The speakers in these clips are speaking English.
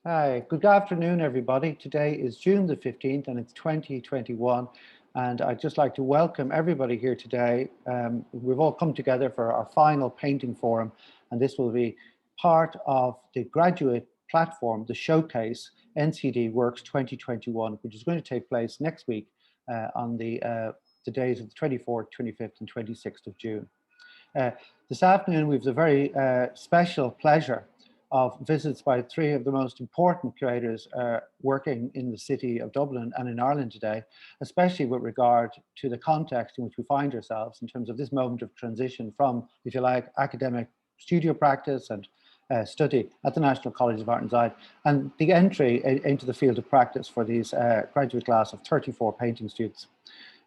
Hi, good afternoon, everybody. Today is June the 15th and it's 2021. And I'd just like to welcome everybody here today. We've all come together for our final painting forum, and this will be part of the graduate platform, the showcase NCAD Works 2021, which is going to take place next week on the days of the 24th, 25th and 26th of June. This afternoon, we have the very special pleasure of visits by three of the most important curators working in the city of Dublin and in Ireland today, especially with regard to the context in which we find ourselves in terms of this moment of transition from, if you like, academic studio practice and study at the National College of Art and Design, and the entry into the field of practice for these graduate class of 34 painting students.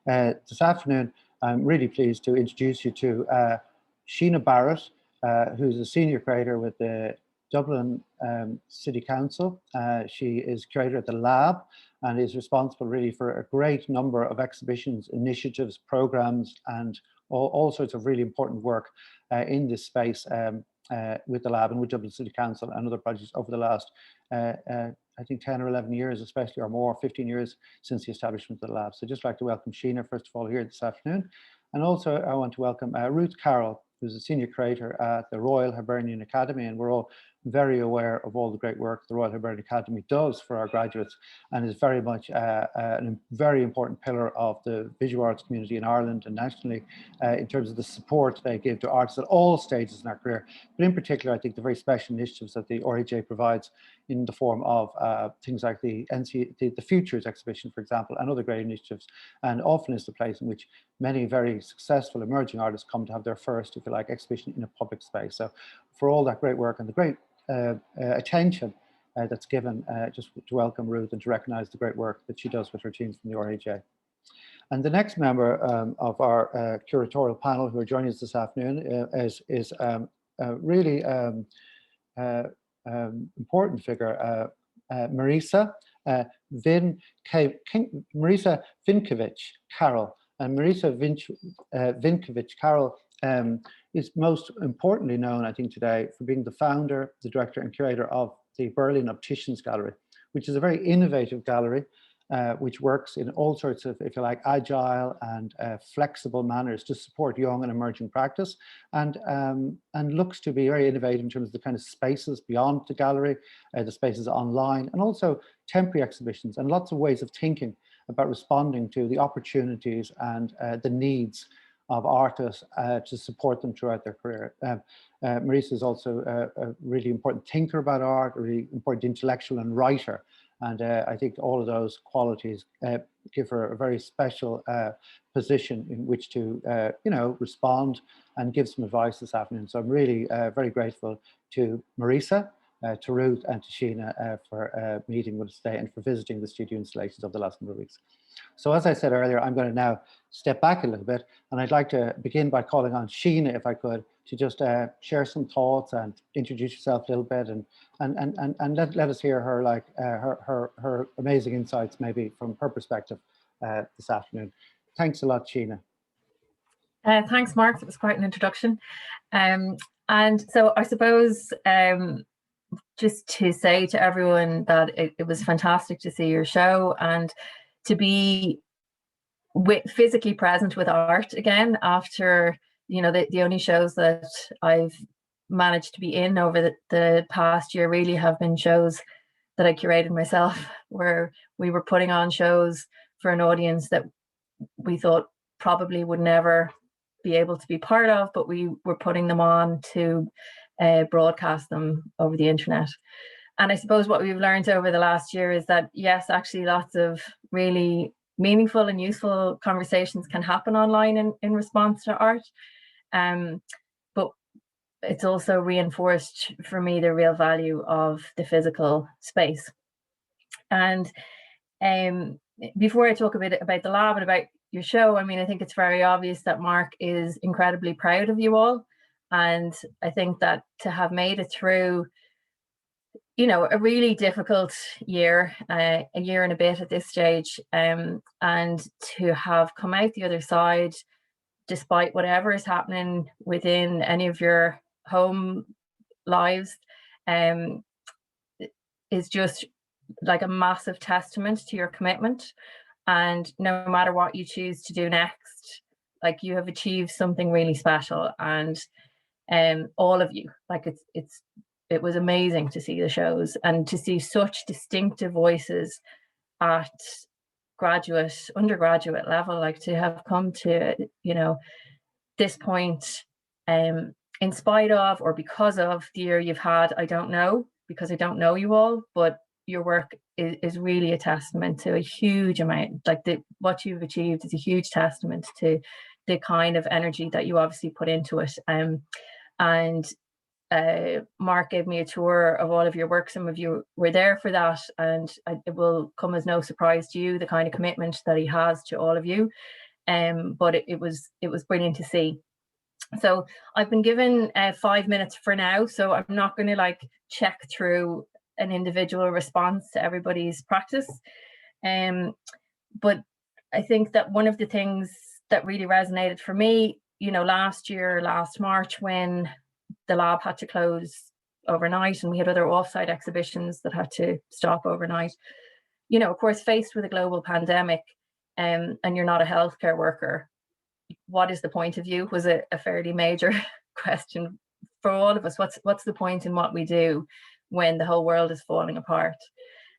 This afternoon, I'm really pleased to introduce you to Sheena Barrett, who's a senior curator with the Dublin City Council. She is curator at the Lab and is responsible really for a great number of exhibitions, initiatives, programs, and all sorts of really important work in this space with the Lab and with Dublin City Council and other projects over the last, I think 10 or 11 years, especially, or more, 15 years since the establishment of the Lab. So I'd just like to welcome Sheena, first of all, here this afternoon. And also I want to welcome Ruth Carroll, who's a senior curator at the Royal Hibernian Academy, and we're all very aware of all the great work the Royal Hibernian Academy does for our graduates, and is very much a very important pillar of the visual arts community in Ireland and nationally in terms of the support they give to artists at all stages in our career. But in particular, I think the very special initiatives that the RHA provides in the form of things like the Futures exhibition, for example, and other great initiatives, and often is the place in which many very successful emerging artists come to have their first, if you like, exhibition in a public space. So for all that great work and the great attention that's given, just to welcome Ruth and to recognize the great work that she does with her teams from the RHA. And the next member of our curatorial panel who are joining us this afternoon is a really important figure, Marisa Vinkovich Carroll. And Marisa Vinkovich Carroll is most importantly known, I think, today for being the founder, the director and curator of the Berlin Opticians Gallery, which is a very innovative gallery which works in all sorts of, if you like, agile and flexible manners to support young and emerging practice, and looks to be very innovative in terms of the kind of spaces beyond the gallery, the spaces online, and also temporary exhibitions, and lots of ways of thinking about responding to the opportunities and the needs of artists to support them throughout their career. Marisa is also a really important thinker about art, a really important intellectual and writer. And I think all of those qualities give her a very special position in which to, respond and give some advice this afternoon. So I'm really very grateful to Marisa, to Ruth and to Sheena for meeting with us today and for visiting the studio installations over the last number of weeks. So as I said earlier, I'm going to now step back a little bit, and I'd like to begin by calling on Sheena, if I could, to just share some thoughts and introduce yourself a little bit, and let us hear her her amazing insights maybe from her perspective this afternoon. Thanks a lot, Sheena. Thanks, Mark. It was quite an introduction. And so I suppose just to say to everyone that it was fantastic to see your show and to be physically present with art again after, the only shows that I've managed to be in over the past year really have been shows that I curated myself, where we were putting on shows for an audience that we thought probably would never be able to be part of, but we were putting them on to broadcast them over the internet. And I suppose what we've learned over the last year is that, yes, actually lots of really meaningful and useful conversations can happen online in response to art. But it's also reinforced for me the real value of the physical space. And before I talk a bit about the Lab and about your show, I think it's very obvious that Mark is incredibly proud of you all. And I think that to have made it through a really difficult year, a year and a bit at this stage, and to have come out the other side, despite whatever is happening within any of your home lives, is just like a massive testament to your commitment. And no matter what you choose to do next, like, you have achieved something really special. And all of you, like, it was amazing to see the shows and to see such distinctive voices at graduate, undergraduate level, like, to have come to, you know, this point, in spite of or because of the year you've had. I don't know, because I don't know you all, but your work is really a testament to a huge amount. Like, what you've achieved is a huge testament to the kind of energy that you obviously put into it. And Mark gave me a tour of all of your work. Some of you were there for that, and it will come as no surprise to you the kind of commitment that he has to all of you. But it was brilliant to see. So I've been given 5 minutes for now, so I'm not going to like check through an individual response to everybody's practice. But I think that one of the things that really resonated for me, you know, last March, when the lab had to close overnight and we had other offsite exhibitions that had to stop overnight, you know, of course, faced with a global pandemic, and you're not a healthcare worker, what is the point of you, was a fairly major question for all of us. What's the point in what we do when the whole world is falling apart?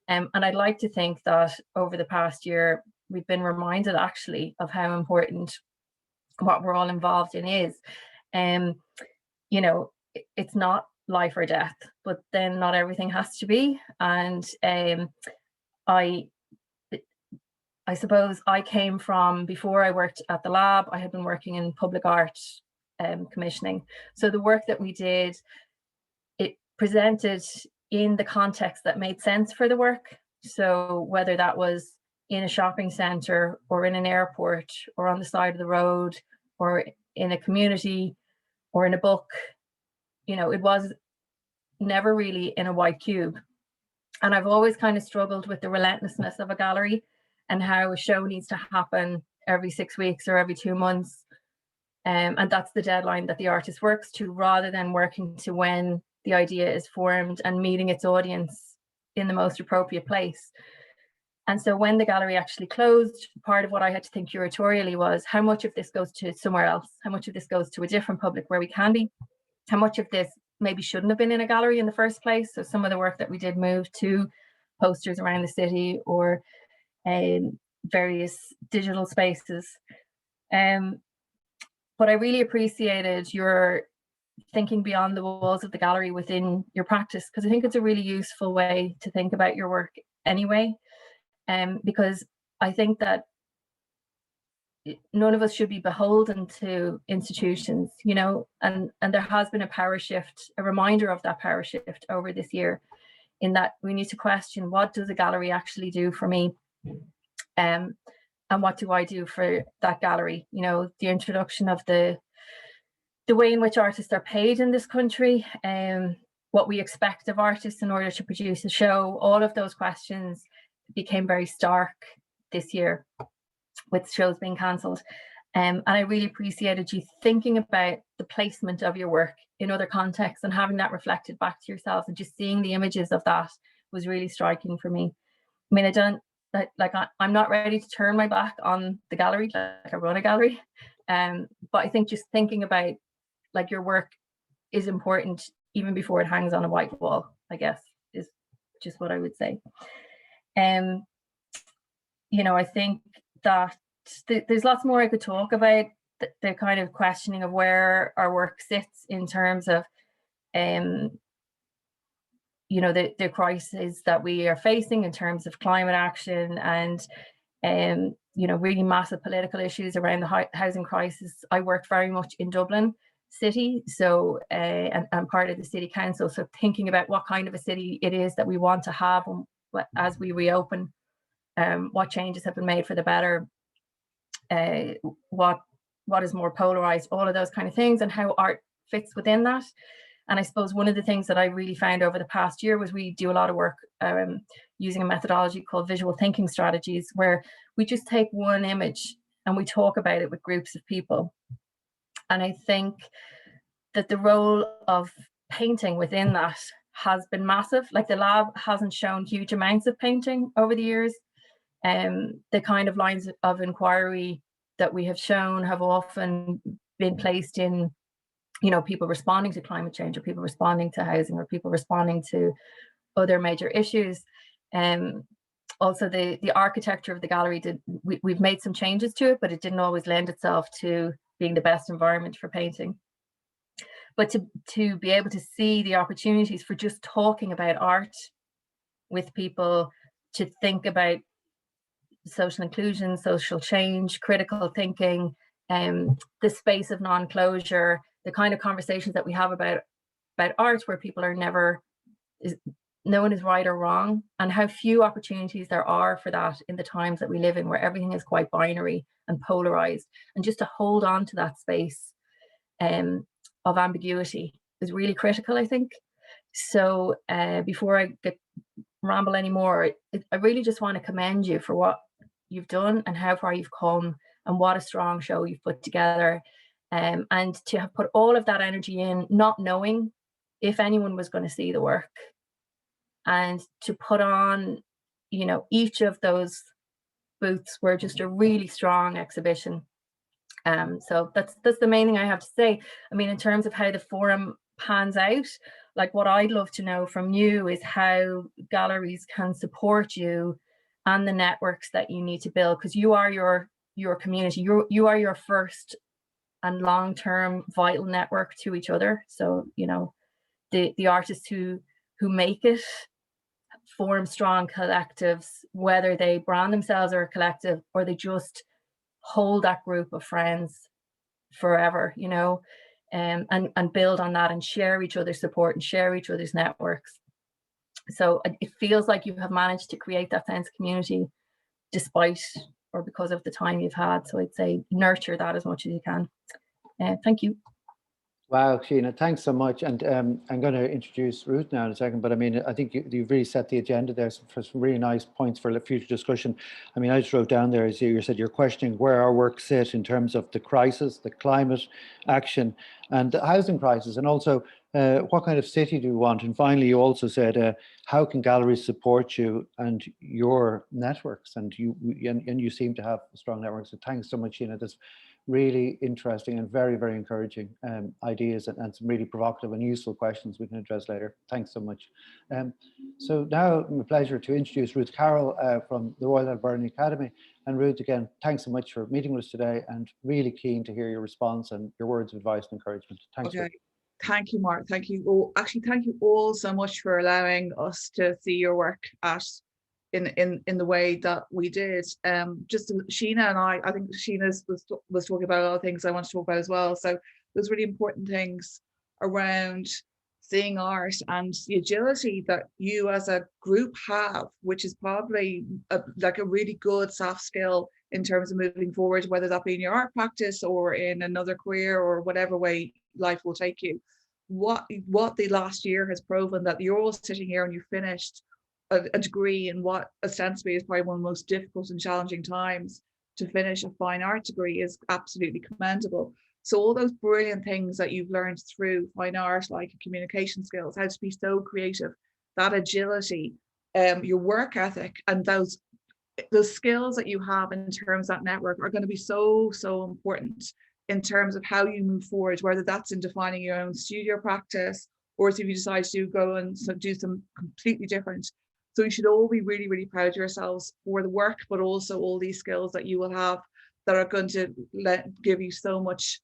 And I'd like to think that over the past year, we've been reminded actually of how important what we're all involved in is. You know, it's not life or death, but then not everything has to be. And I suppose I came from, before I worked at the lab, I had been working in public art commissioning. So the work that we did, it presented in the context that made sense for the work. So whether that was in a shopping centre or in an airport or on the side of the road or in a community or in a book, you know, it was never really in a white cube. And I've always kind of struggled with the relentlessness of a gallery and how a show needs to happen every 6 weeks or every 2 months. And that's the deadline that the artist works to, rather than working to when the idea is formed and meeting its audience in the most appropriate place. And so when the gallery actually closed, part of what I had to think curatorially was, how much of this goes to somewhere else? How much of this goes to a different public where we can be? How much of this maybe shouldn't have been in a gallery in the first place? So some of the work that we did moved to posters around the city or various digital spaces. But I really appreciated your thinking beyond the walls of the gallery within your practice, because I think it's a really useful way to think about your work anyway. Because I think that none of us should be beholden to institutions, you know, and there has been a power shift, a reminder of that power shift over this year, in that we need to question, what does a gallery actually do for me? And what do I do for that gallery? You know, the introduction of the way in which artists are paid in this country, what we expect of artists in order to produce a show, all of those questions became very stark this year with shows being cancelled. And I really appreciated you thinking about the placement of your work in other contexts and having that reflected back to yourselves, and just seeing the images of that was really striking for me. I mean, I'm not ready to turn my back on the gallery, like I run a gallery. But I think just thinking about like your work is important even before it hangs on a white wall, I guess, is just what I would say. You know, I think that there's lots more I could talk about, the kind of questioning of where our work sits in terms of, you know, the crisis that we are facing in terms of climate action and, you know, really massive political issues around the housing crisis. I work very much in Dublin city, so and part of the city council. So thinking about what kind of a city it is that we want to have as we reopen, what changes have been made for the better, what is more polarized, all of those kind of things, and how art fits within that. And I suppose one of the things that I really found over the past year was we do a lot of work using a methodology called visual thinking strategies, where we just take one image and we talk about it with groups of people. And I think that the role of painting within that has been massive. Like the lab hasn't shown huge amounts of painting over the years. The kind of lines of inquiry that we have shown have often been placed in, you know, people responding to climate change, or people responding to housing, or people responding to other major issues. Also, the architecture of the gallery we've made some changes to it, but it didn't always lend itself to being the best environment for painting. But to be able to see the opportunities for just talking about art with people, to think about social inclusion, social change, critical thinking, the space of non-closure, the kind of conversations that we have about art where people are no one is right or wrong, and how few opportunities there are for that in the times that we live in, where everything is quite binary and polarized. And just to hold on to that space of ambiguity is really critical, I think. So before I ramble anymore, I really just want to commend you for what you've done and how far you've come, and what a strong show you've put together, and to have put all of that energy in, not knowing if anyone was going to see the work, and to put on, you know, each of those booths were just a really strong exhibition. So that's the main thing I have to say. I mean, in terms of how the forum pans out, like what I'd love to know from you is how galleries can support you and the networks that you need to build, because you are your community. You are your first and long-term vital network to each other. So, you know, the artists who make it form strong collectives, whether they brand themselves as a collective or they just hold that group of friends forever, you know, and build on that and share each other's support and share each other's networks. So it feels like you have managed to create that sense of community despite or because of the time you've had. So I'd say nurture that as much as you can. Thank you. Wow, Sheena, thanks so much. And I'm going to introduce Ruth now in a second, but I mean, I think you've really set the agenda there for some really nice points for future discussion. I mean, I just wrote down there, as you said, you're questioning where our work sit in terms of the crisis, the climate action, and the housing crisis, and also what kind of city do we want? And finally, you also said, how can galleries support you and your networks? And you seem to have strong networks. So thanks so much, Sheena. That's really interesting and very, very encouraging ideas, and some really provocative and useful questions we can address later. Thanks so much. So now it's my pleasure to introduce Ruth Carroll from the Royal Hibernian Academy. And Ruth, again, thanks so much for meeting with us today, and really keen to hear your response and your words of advice and encouragement. Thanks. Okay. Ruth. Thank you, Mark. Thank you all. Actually, thank you all so much for allowing us to see your work in the way that we did. Just Sheena and I think Sheena was talking about a lot of things I want to talk about as well. So there's really important things around seeing art and the agility that you as a group have, which is probably like a really good soft skill in terms of moving forward, whether that be in your art practice or in another career or whatever way life will take you. What the last year has proven, that you're all sitting here and you finished a degree in what ostensibly is probably one of the most difficult and challenging times to finish a fine art degree, is absolutely commendable. So all those brilliant things that you've learned through fine art, like communication skills, how to be so creative, that agility, your work ethic, and those skills that you have in terms of that network are going to be so important in terms of how you move forward, whether that's in defining your own studio practice, or if you decide to go and do some completely different. So you should all be really, really proud of yourselves for the work, but also all these skills that you will have that are going to give you so much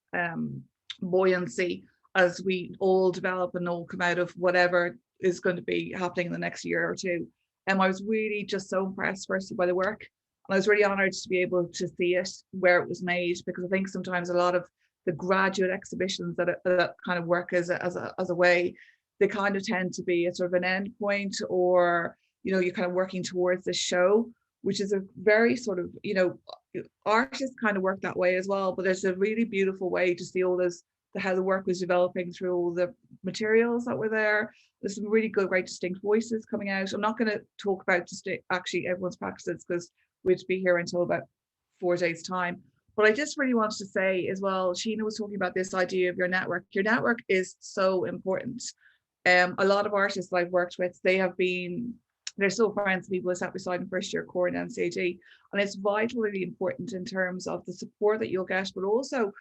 buoyancy as we all develop and all come out of whatever is going to be happening in the next year or two. And I was really just so impressed firstly by the work. And I was really honored to be able to see it where it was made, because I think sometimes a lot of the graduate exhibitions that kind of work as a way, they kind of tend to be a sort of an end point, or, you know, you're kind of working towards this show, which is a very sort of, you know, artists kind of work that way as well. But there's a really beautiful way to see all this, how the work was developing through all the materials that were there. There's some really good, great distinct voices coming out. I'm not going to talk about actually everyone's practices, because we'd be here until about 4 days time. But I just really wanted to say as well, Sheena was talking about this idea of your network. Your network is so important. A lot of artists that I've worked with, they're still friends, people I sat beside in first year core in NCAD, and it's vitally important in terms of the support that you'll get, but also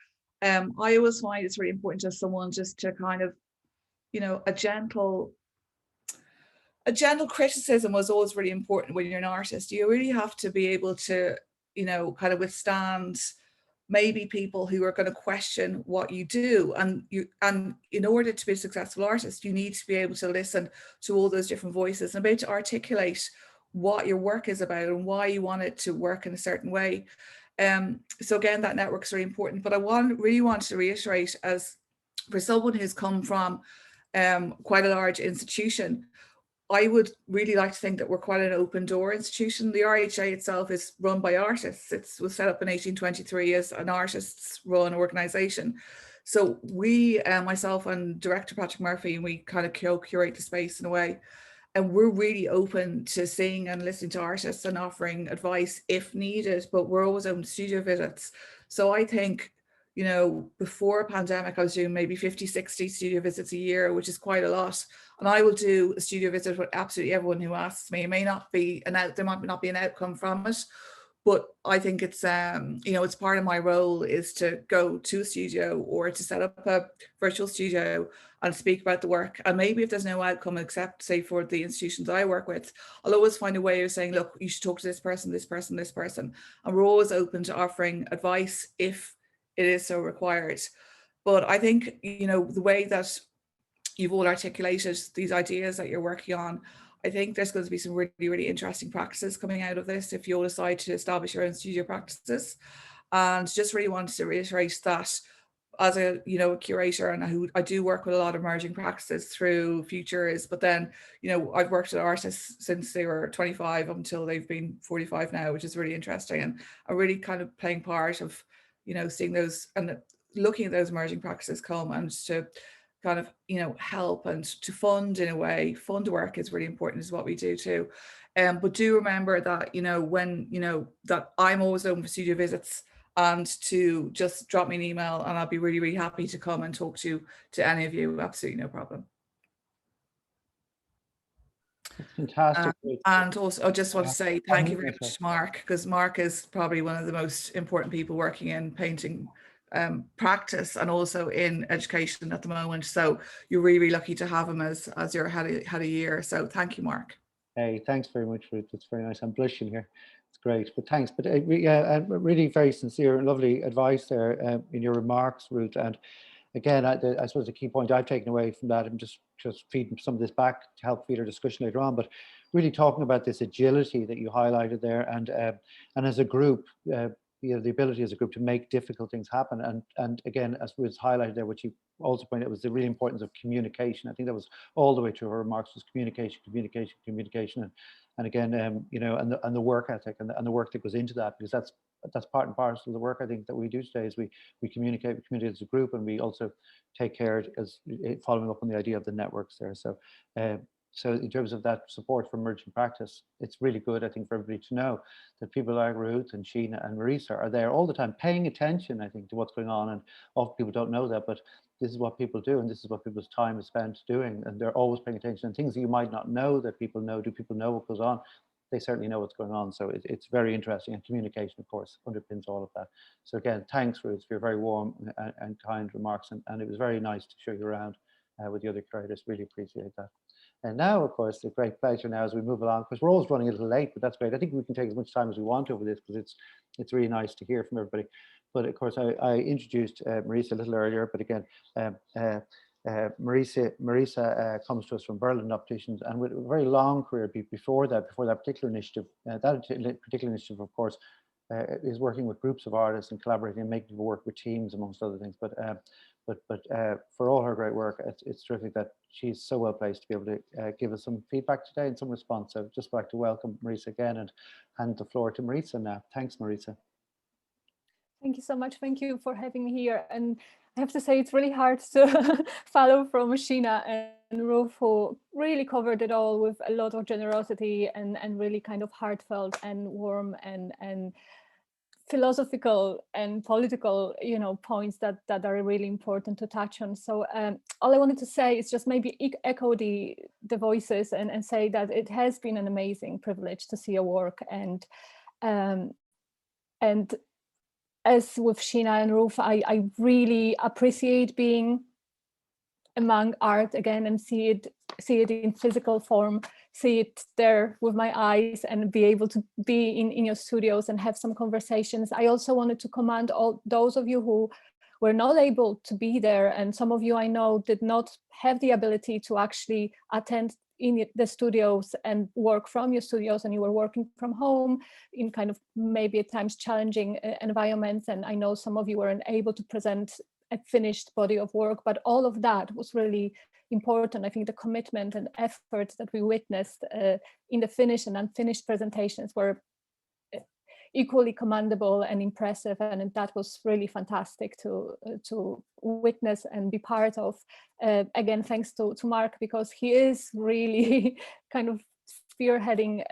I always find it's really important as someone just to kind of, you know, a gentle criticism was always really important when you're an artist. You really have to be able to, you know, kind of withstand maybe people who are going to question what you do, and in order to be a successful artist, you need to be able to listen to all those different voices and be able to articulate what your work is about and why you want it to work in a certain way. So again, that network is really important. But I really want to reiterate, as for someone who's come from quite a large institution, I would really like to think that we're quite an open door institution. The RHA itself is run by artists. It was set up in 1823 as an artists run organization. So we, myself and director Patrick Murphy, we kind of curate the space in a way. And we're really open to seeing and listening to artists and offering advice if needed, but we're always open to studio visits. So I think, you know, before a pandemic, I was doing maybe 50, 60 studio visits a year, which is quite a lot. And I will do a studio visit with absolutely everyone who asks me. It may not be there might not be an outcome from it, but I think it's, you know, it's part of my role is to go to a studio or to set up a virtual studio and speak about the work. And maybe if there's no outcome, except say for the institutions I work with, I'll always find a way of saying, look, you should talk to this person, this person, this person. And we're always open to offering advice if it is so required. But I think, you know, the way that you've all articulated these ideas that you're working on, I think there's going to be some really, really interesting practices coming out of this if you all decide to establish your own studio practices. And just really wanted to reiterate that as a, you know, a curator, and who I do work with a lot of emerging practices through Futures, but then, you know, I've worked with artists since they were 25 until they've been 45 now, which is really interesting. And I'm really kind of playing part of, you know, seeing those and looking at those emerging practices come, and to kind of, you know, help and to fund in a way. Fund work is really important, is what we do too. But do remember that, you know, when, you know, that I'm always open for studio visits, and to just drop me an email and I'll be really, really happy to come and talk to any of you. Absolutely no problem. Fantastic. And also I just want to say thank you very much to Mark, because Mark is probably one of the most important people working in painting practice and also in education at the moment. So you're really, really lucky to have him as your head of year. So thank you, Mark. Hey, thanks very much, Ruth. It's very nice. I'm blushing here. It's great, but thanks. But really very sincere and lovely advice there in your remarks, Ruth. And again, I suppose the key point I've taken away from that, and just feeding some of this back to help feed our discussion later on, but really talking about this agility that you highlighted there, and as a group, you know, the ability as a group to make difficult things happen. And again, as was highlighted there, which you also pointed out, was the real importance of communication. I think that was all the way through her remarks, was communication. And again, you know, and the work ethic and the work that goes into that, because that's part and parcel of the work I think that we do today, is we communicate as a group, and we also take care, as following up on the idea of the networks there. So in terms of that support for emerging practice, it's really good, I think, for everybody to know that people like Ruth and Sheena and Marisa are there all the time, paying attention, I think, to what's going on. And often people don't know that, but this is what people do, and this is what people's time is spent doing, and they're always paying attention. And things that you might not know that people know, do people know what goes on? They certainly know what's going on. So it's very interesting, and communication, of course, underpins all of that. So again, thanks, Ruth, for your very warm and kind remarks, and it was very nice to show you around with the other curators. Really appreciate that. And now, of course, a great pleasure now as we move along, because we're always running a little late, but that's great. I think we can take as much time as we want over this, because it's really nice to hear from everybody. But of course, I introduced Marisa a little earlier, but again, Marisa comes to us from Berlin Opticians, and with a very long career before that particular initiative. That particular initiative, of course, is working with groups of artists and collaborating and making people work with teams, amongst other things. But for all her great work, it's terrific that she's so well placed to be able to give us some feedback today and some response. So just like to welcome Marisa again and hand the floor to Marisa now. Thanks, Marisa. Thank you so much. Thank you for having me here. And I have to say, it's really hard to follow from Sheena and Ruth, who really covered it all with a lot of generosity and really kind of heartfelt and warm and philosophical and political, points that are really important to touch on. So all I wanted to say is just maybe echo the voices and say that it has been an amazing privilege to see your work, and as with Sheena and Ruth, I really appreciate being among art again and see it in physical form, see it there with my eyes, and be able to be in your studios and have some conversations. I also wanted to commend all those of you who were not able to be there, and some of you I know did not have the ability to actually attend in the studios and work from your studios, and you were working from home in kind of maybe at times challenging environments, and I know some of you weren't able to present a finished body of work, but all of that was really important. I think the commitment and effort that we witnessed in the finished and unfinished presentations were equally commendable and impressive, and that was really fantastic to witness and be part of. Again, thanks to Mark, because he is really kind of spearheading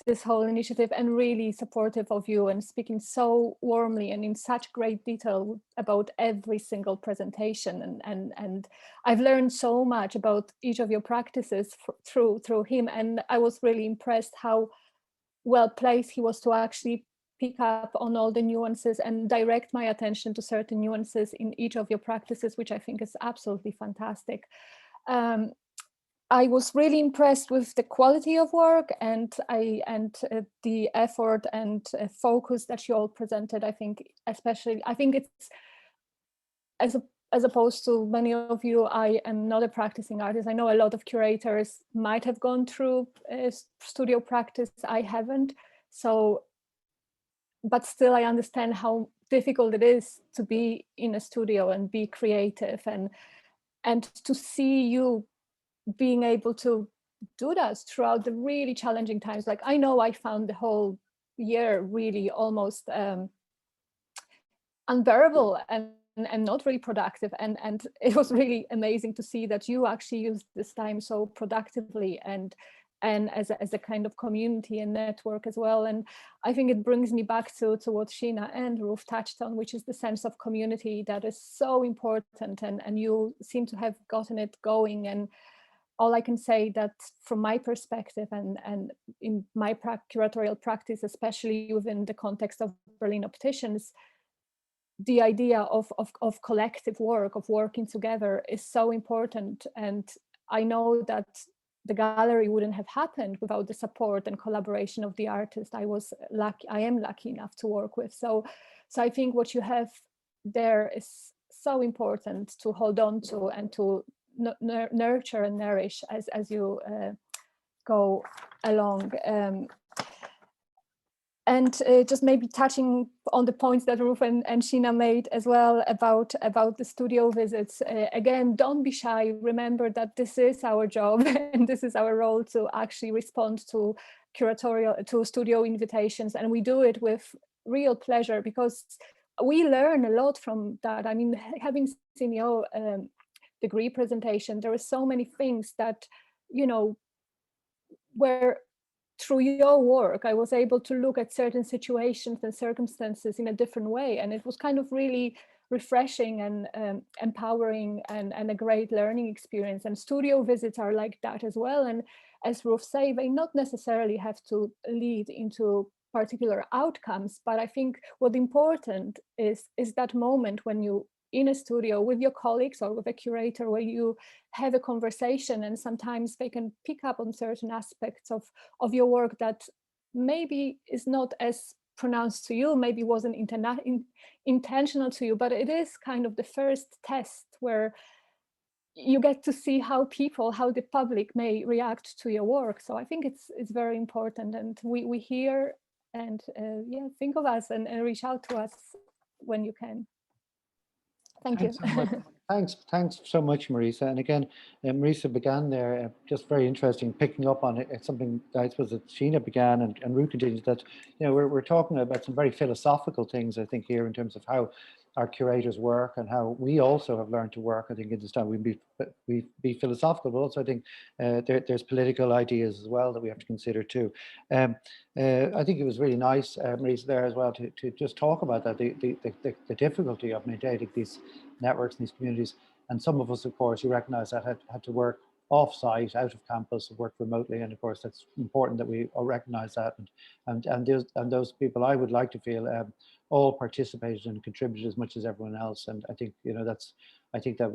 this whole initiative and really supportive of you and speaking so warmly and in such great detail about every single presentation. And I've learned so much about each of your practices through him, and I was really impressed how well placed he was to actually pick up on all the nuances and direct my attention to certain nuances in each of your practices, which I think is absolutely fantastic. I was really impressed with the quality of work and the effort and focus that you all presented. I think it's as opposed to many of you, I am not a practicing artist. I know a lot of curators might have gone through studio practice. I haven't. So, but still I understand how difficult it is to be in a studio and be creative, and to see you being able to do that throughout the really challenging times. Like, I know I found the whole year really almost unbearable and not really productive, and it was really amazing to see that you actually used this time so productively and as a kind of community and network as well. And I think it brings me back to what Sheena and Ruth touched on, which is the sense of community that is so important, and you seem to have gotten it going. And all I can say that from my perspective and in my curatorial practice, especially within the context of Berlin Opticians, the idea of collective work, of working together, is so important. And I know that the gallery wouldn't have happened without the support and collaboration of the artist I am lucky enough to work with. So I think what you have there is so important to hold on to and to nurture and nourish as you go along. And just maybe touching on the points that Ruth and Sheena made as well about the studio visits. Again, don't be shy. Remember that this is our job and this is our role to actually respond to studio invitations. And we do it with real pleasure because we learn a lot from that. I mean, having seen your degree presentation, there are so many things that, where through your work, I was able to look at certain situations and circumstances in a different way. And it was kind of really refreshing and empowering and a great learning experience. And studio visits are like that as well. And as Ruth said, they not necessarily have to lead into particular outcomes, but I think what important is that moment when you in a studio with your colleagues or with a curator where you have a conversation, and sometimes they can pick up on certain aspects of your work that maybe is not as pronounced to you, maybe wasn't intentional to you, but it is kind of the first test where you get to see how the public may react to your work. So I think it's very important, and we hear and think of us and reach out to us when you can. Thank you. Thanks so much, Marisa. And again, Marisa began there, just very interesting, picking up on it. It's something I suppose that Sheena began and Ruth continues, that we're talking about some very philosophical things, I think, here in terms of how our curators work and how we also have learned to work. I think in this time we be philosophical, but also I think there's political ideas as well that we have to consider too. I think it was really nice, Marisa, there as well to just talk about that, the difficulty of maintaining these networks and these communities. And some of us, of course, you recognise that had to work off-site, out of campus, work remotely, and of course that's important that we all recognise that. And those people, I would like to feel all participated and contributed as much as everyone else. And I think I think that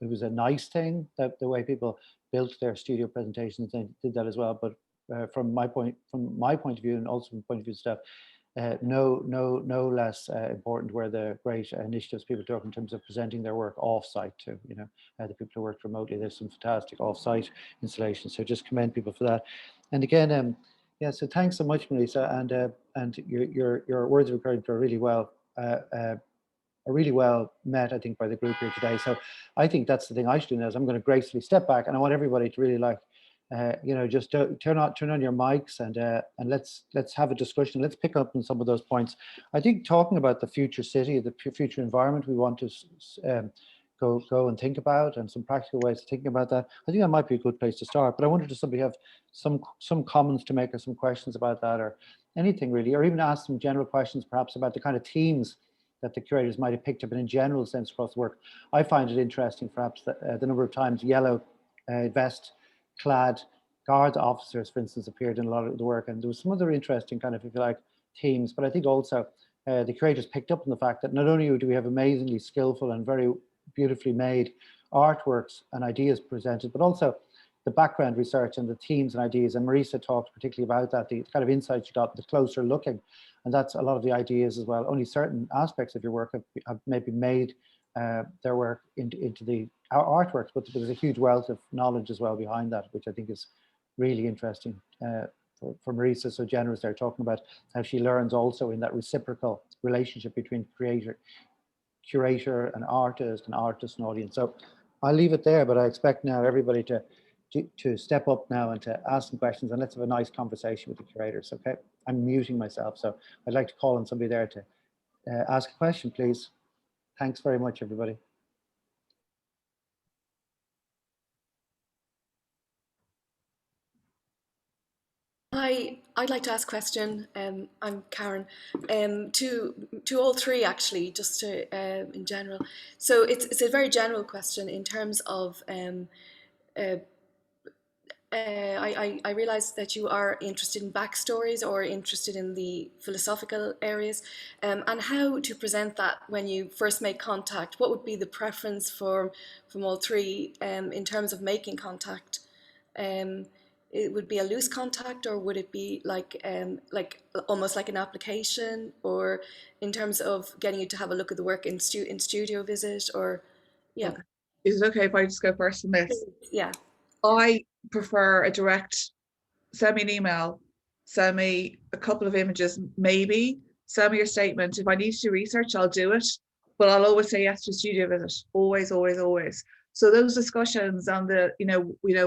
it was a nice thing that the way people built their studio presentations and did that as well. But from my point of view, and also from the point of view of staff, no less important were the great initiatives people took in terms of presenting their work off-site too. The people who worked remotely, there's some fantastic off-site installations. So just commend people for that. And again, yeah. So thanks so much, Marisa, and your words of encouragement are really well met, I think, by the group here today. So I think that's the thing I should do now, is I'm going to gracefully step back, and I want everybody to really just turn on your mics and let's have a discussion. Let's pick up on some of those points. I think talking about the future city, the future environment we want to go and think about, and some practical ways of thinking about that, I think that might be a good place to start. But I wonder, does somebody have some comments to make, or some questions about that, or anything really, or even ask some general questions perhaps about the kind of themes that the curators might have picked up in a general sense across the work. I find it interesting perhaps that the number of times yellow vest clad guard officers, for instance, appeared in a lot of the work, and there was some other interesting kind of, if you like, themes. But I think also the curators picked up on the fact that not only do we have amazingly skillful and very beautifully made artworks and ideas presented, but also the background research and the themes and ideas. And Marisa talked particularly about that, the kind of insights you got, the closer looking, and that's a lot of the ideas as well. Only certain aspects of your work have maybe made their work into the artworks, but there's a huge wealth of knowledge as well behind that, which I think is really interesting. For Marisa, so generous there, talking about how she learns also in that reciprocal relationship between curator and artist and audience. So I'll leave it there, but I expect now everybody to step up now and to ask some questions, and let's have a nice conversation with the curators. Okay, I'm muting myself, so I'd like to call on somebody there to ask a question, please. Thanks very much, everybody. I'd like to ask a question. I'm Karen. To all three, actually, just to in general. So it's a very general question in terms of. I realize that you are interested in backstories or interested in the philosophical areas, and how to present that when you first make contact. What would be the preference from all three in terms of making contact? It would be a loose contact, or would it be like almost like an application, or in terms of getting you to have a look at the work in studio visit, or yeah. Okay. Is it okay if I just go first on this? Yeah. I prefer a direct, send me an email, send me a couple of images, maybe send me your statement. If I need to do research, I'll do it, but I'll always say yes to a studio visit. Always, always, always. So those discussions and the,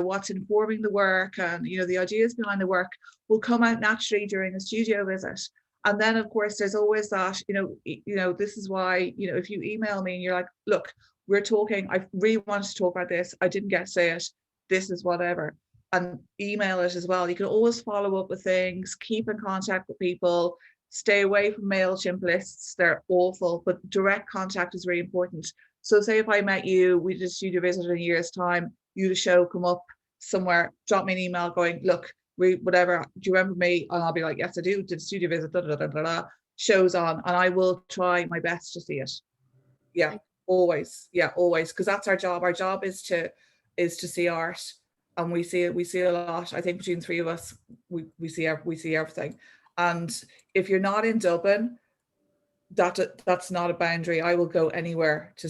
what's informing the work and, the ideas behind the work will come out naturally during a studio visit. And then, of course, there's always that, this is why, if you email me and you're like, look, we're talking, I really wanted to talk about this, I didn't get to say it, this is whatever, and email it as well. You can always follow up with things, keep in contact with people, stay away from MailChimp lists, they're awful, but direct contact is really important. So say if I met you, we did a studio visit in a year's time, you the show come up somewhere, drop me an email going, look, whatever, do you remember me? And I'll be like, yes, I do, did a studio visit, show's on, and I will try my best to see it. Yeah, always, because that's our job. Our job is to see art, and we see a lot. I think between the three of us, we see everything. And if you're not in Dublin, that's not a boundary. I will go anywhere to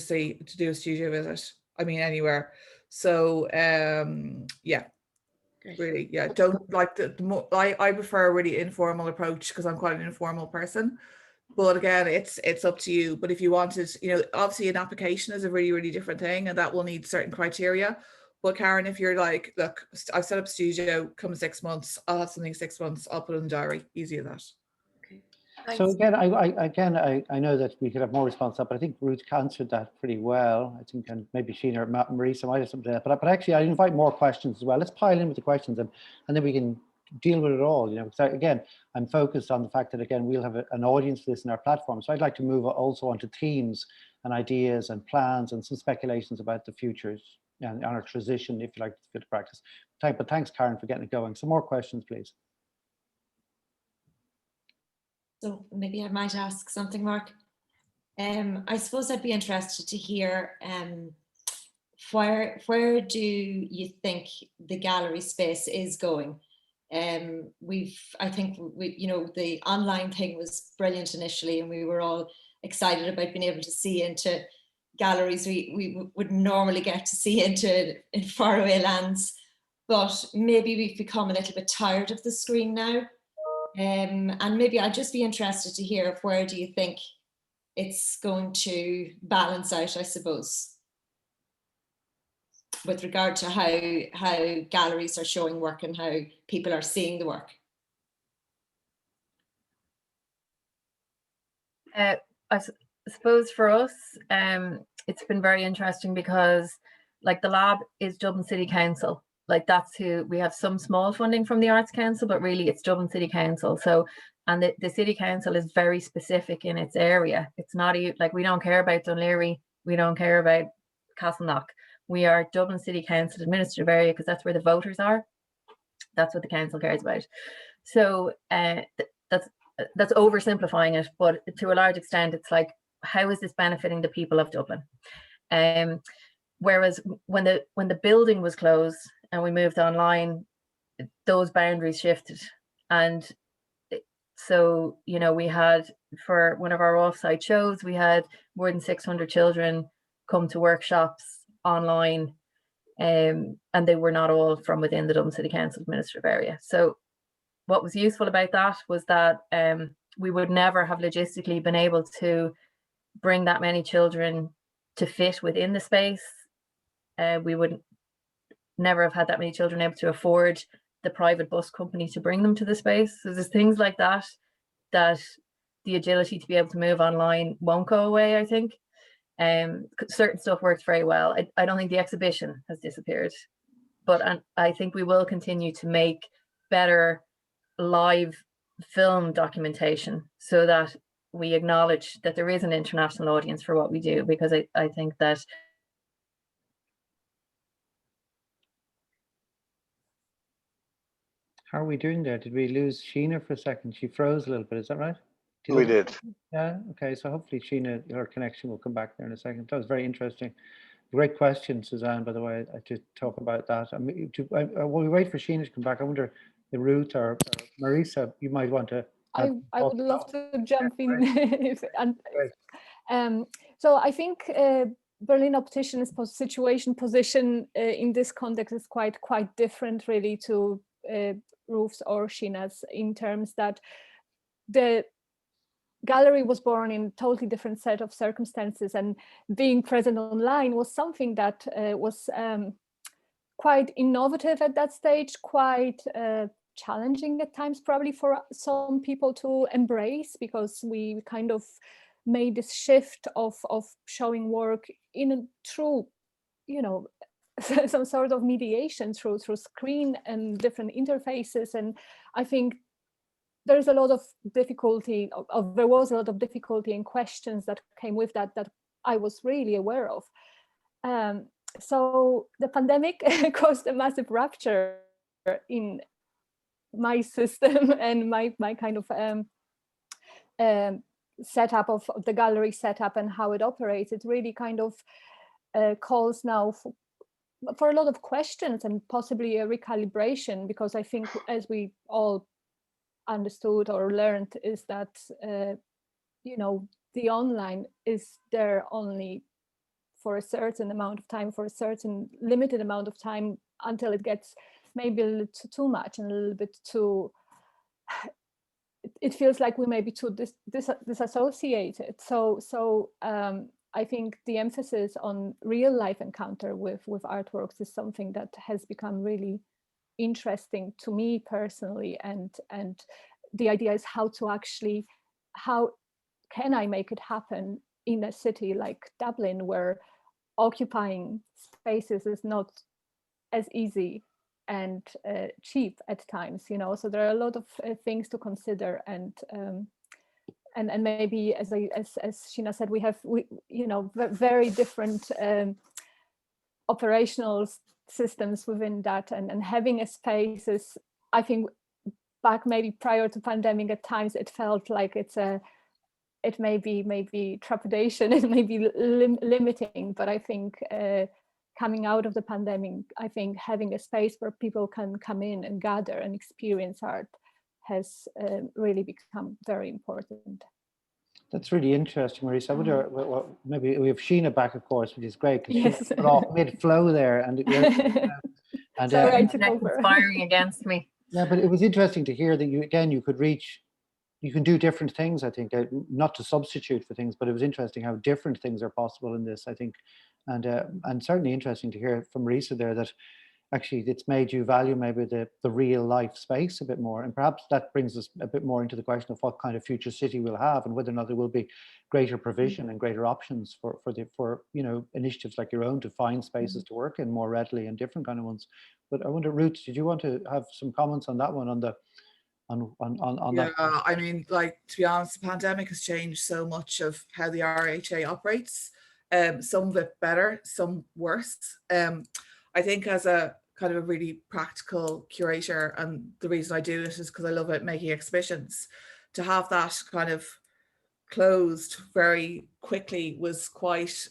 do a studio visit. I mean, anywhere. So yeah, really, yeah. Don't like I prefer a really informal approach, because I'm quite an informal person. But again, it's up to you. But if you wanted, obviously an application is a really, really different thing, and that will need certain criteria. But Karen, if you're like, look, I've set up a studio, come 6 months, I'll have something 6 months, I'll put it in the diary, easy as that. Okay. So Thanks. again, I know that we could have more response to that, but I think Ruth answered that pretty well. I think, and maybe Sheena or Marisa might have something to that. But actually, I invite more questions as well. Let's pile in with the questions, and then we can deal with it all. You know, because again, I'm focused on the fact that again we'll have an audience for this in our platform. So I'd like to move also onto themes and ideas and plans and some speculations about the futures and our transition, if you like, to fit practice. But thanks, Karen, for getting it going. Some more questions, please. So maybe I might ask something, Mark. I suppose I'd be interested to hear where do you think the gallery space is going? I think the online thing was brilliant initially, and we were all excited about being able to see into galleries we would normally get to see into in faraway lands. But maybe we've become a little bit tired of the screen now. And maybe I'd just be interested to hear where do you think it's going to balance out, I suppose, with regard to how galleries are showing work and how people are seeing the work. I suppose for us, it's been very interesting because like the lab is Dublin City Council. Like that's who we have some small funding from the Arts Council, but really it's Dublin City Council. So, and the City Council is very specific in its area. It's not like we don't care about Dunleary, we don't care about Castleknock. We are Dublin City Council administrative area because that's where the voters are. That's what the council cares about. So that's oversimplifying it, but to a large extent, it's like, how is this benefiting the people of Dublin? Whereas when the building was closed and we moved online, those boundaries shifted. And so, you know, we had, for one of our offsite shows, we had more than 600 children come to workshops online, and they were not all from within the Dublin City Council administrative area. So what was useful about that was that we would never have logistically been able to bring that many children to fit within the space. We would never have had that many children able to afford the private bus company to bring them to the space. So there's things like that the agility to be able to move online won't go away, I think. Certain stuff works very well. I don't think the exhibition has disappeared, but I think we will continue to make better live film documentation so that we acknowledge that there is an international audience for what we do, because I think that How are we doing there? Did we lose Sheena for a second? She froze a little bit, is that right? We did. Yeah, okay, so hopefully Sheena, her connection will come back there in a second. That was very interesting. Great question, Suzanne, by the way, to talk about that. While we wait for Sheena to come back, I wonder if Ruth or Marisa, you might want to. I would love to jump in. So I think Berlin Optician's situation position in this context is quite different really to Ruth's or Sheena's, in terms that the gallery was born in a totally different set of circumstances, and being present online was something that was quite innovative at that stage, quite challenging at times probably for some people to embrace, because we kind of made this shift of showing work in a true, you know, some sort of mediation through screen and different interfaces. And I think there's a lot of difficulty, there was a lot of difficulty and questions that came with that I was really aware of. So the pandemic caused a massive rupture in my system and my kind of setup of the gallery setup and how it operates. It really kind of calls now for a lot of questions and possibly a recalibration, because I think, as we all understood or learned, is that you know, the online is there only for a certain amount of time, for a certain limited amount of time, until it gets maybe a little too much and a little bit too, it feels like we may be too disassociated. So I think the emphasis on real life encounter with artworks is something that has become really interesting to me personally, and the idea is how to actually how can I make it happen in a city like Dublin, where occupying spaces is not as easy and cheap at times, you know. So there are a lot of things to consider, and maybe as Sheena said, we you know, very different operational systems within that, and having a space is, I think, back maybe prior to pandemic, at times it felt like it may be trepidation, it may be limiting, but I think coming out of the pandemic, I think having a space where people can come in and gather and experience art has really become very important. That's really interesting, Marisa. I wonder, well, maybe we have Sheena back, of course, which is great, because Yes. she's put off mid-flow there. And Sorry, I took Internet over. conspiring against me. yeah, but it was interesting to hear that you could reach, you can do different things, I think, not to substitute for things, but it was interesting how different things are possible in this, I think. And certainly interesting to hear from Marisa there that actually it's made you value maybe the real life space a bit more. And perhaps that brings us a bit more into the question of what kind of future city we'll have, and whether or not there will be greater provision and greater options for you know, initiatives like your own to find spaces to work in more readily, and different kind of ones. But I wonder, Ruth, did you want to have some comments on that one, on that? I mean, like, to be honest, the pandemic has changed so much of how the RHA operates. Some of it better, some worse. I think as a kind of a really practical curator, and the reason I do it is because I love it making exhibitions, to have that kind of closed very quickly was quite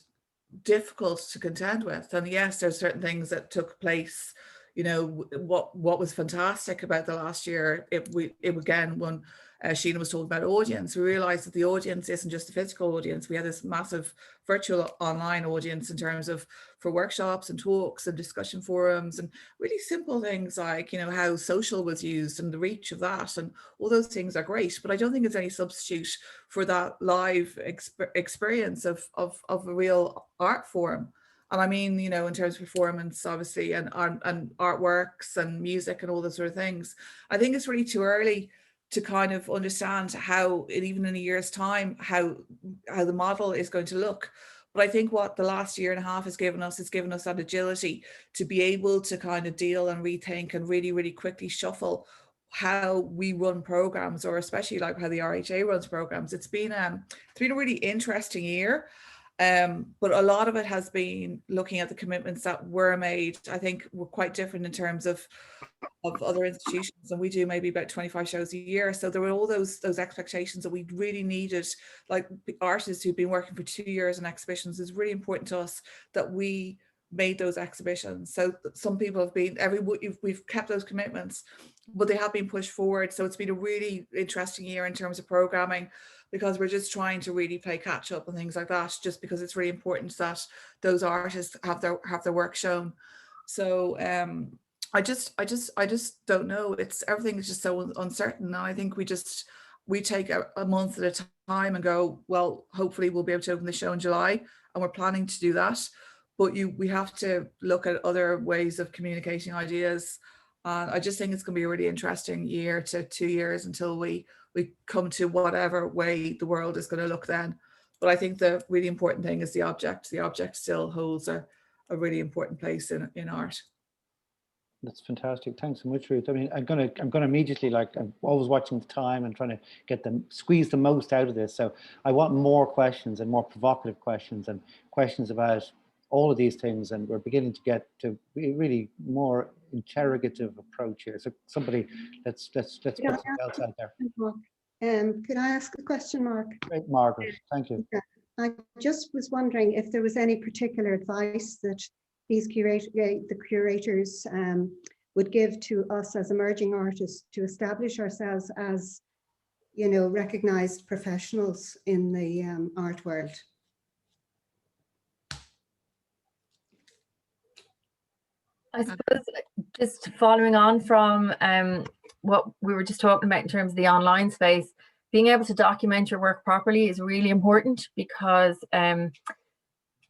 difficult to contend with. And yes, there's certain things that took place. You know, what was fantastic about the last year, it again, when Sheena was talking about audience, we realized that the audience isn't just the physical audience. We had this massive virtual online audience in terms of for workshops and talks and discussion forums, and really simple things like, you know, how social was used and the reach of that, and all those things are great. But I don't think it's any substitute for that live experience of a real art form. And I mean, you know, in terms of performance, obviously, and artworks and music and all those sort of things. I think it's really too early to kind of understand how, even in a year's time, how the model is going to look. But I think what the last year and a half has given us that agility to be able to kind of deal and rethink and really, really quickly shuffle how we run programs, or especially like how the RHA runs programs. It's been a really interesting year. But a lot of it has been looking at the commitments that were made. I think we're quite different in terms of other institutions, and we do maybe about 25 shows a year. So there were all those expectations that we really needed, like artists who've been working for 2 years in exhibitions. It's really important to us that we made those exhibitions. So some people have been, we've kept those commitments, but they have been pushed forward. So it's been a really interesting year in terms of programming, because we're just trying to really play catch up and things like that, just because it's really important that those artists have their work shown. So I just don't know. Everything is just so uncertain. And I think we take a month at a time and go, well, hopefully we'll be able to open the show in July, and we're planning to do that. But we have to look at other ways of communicating ideas. And I just think it's going to be a really interesting year to 2 years until we come to whatever way the world is going to look then. But I think the really important thing is the object. The object still holds a really important place in art. That's fantastic. Thanks so much, Ruth. I mean, I'm gonna immediately, like, I'm always watching the time and trying to squeeze the most out of this. So I want more questions, and more provocative questions, and questions about all of these things. And we're beginning to get to really more interrogative approach here. So somebody, let's put something else out there. Could I ask a question, Mark? Great, Margaret. Thank you. Yeah. I just was wondering if there was any particular advice that the curators would give to us as emerging artists to establish ourselves as, you know, recognized professionals in the art world. I suppose just following on from what we were just talking about in terms of the online space, being able to document your work properly is really important, because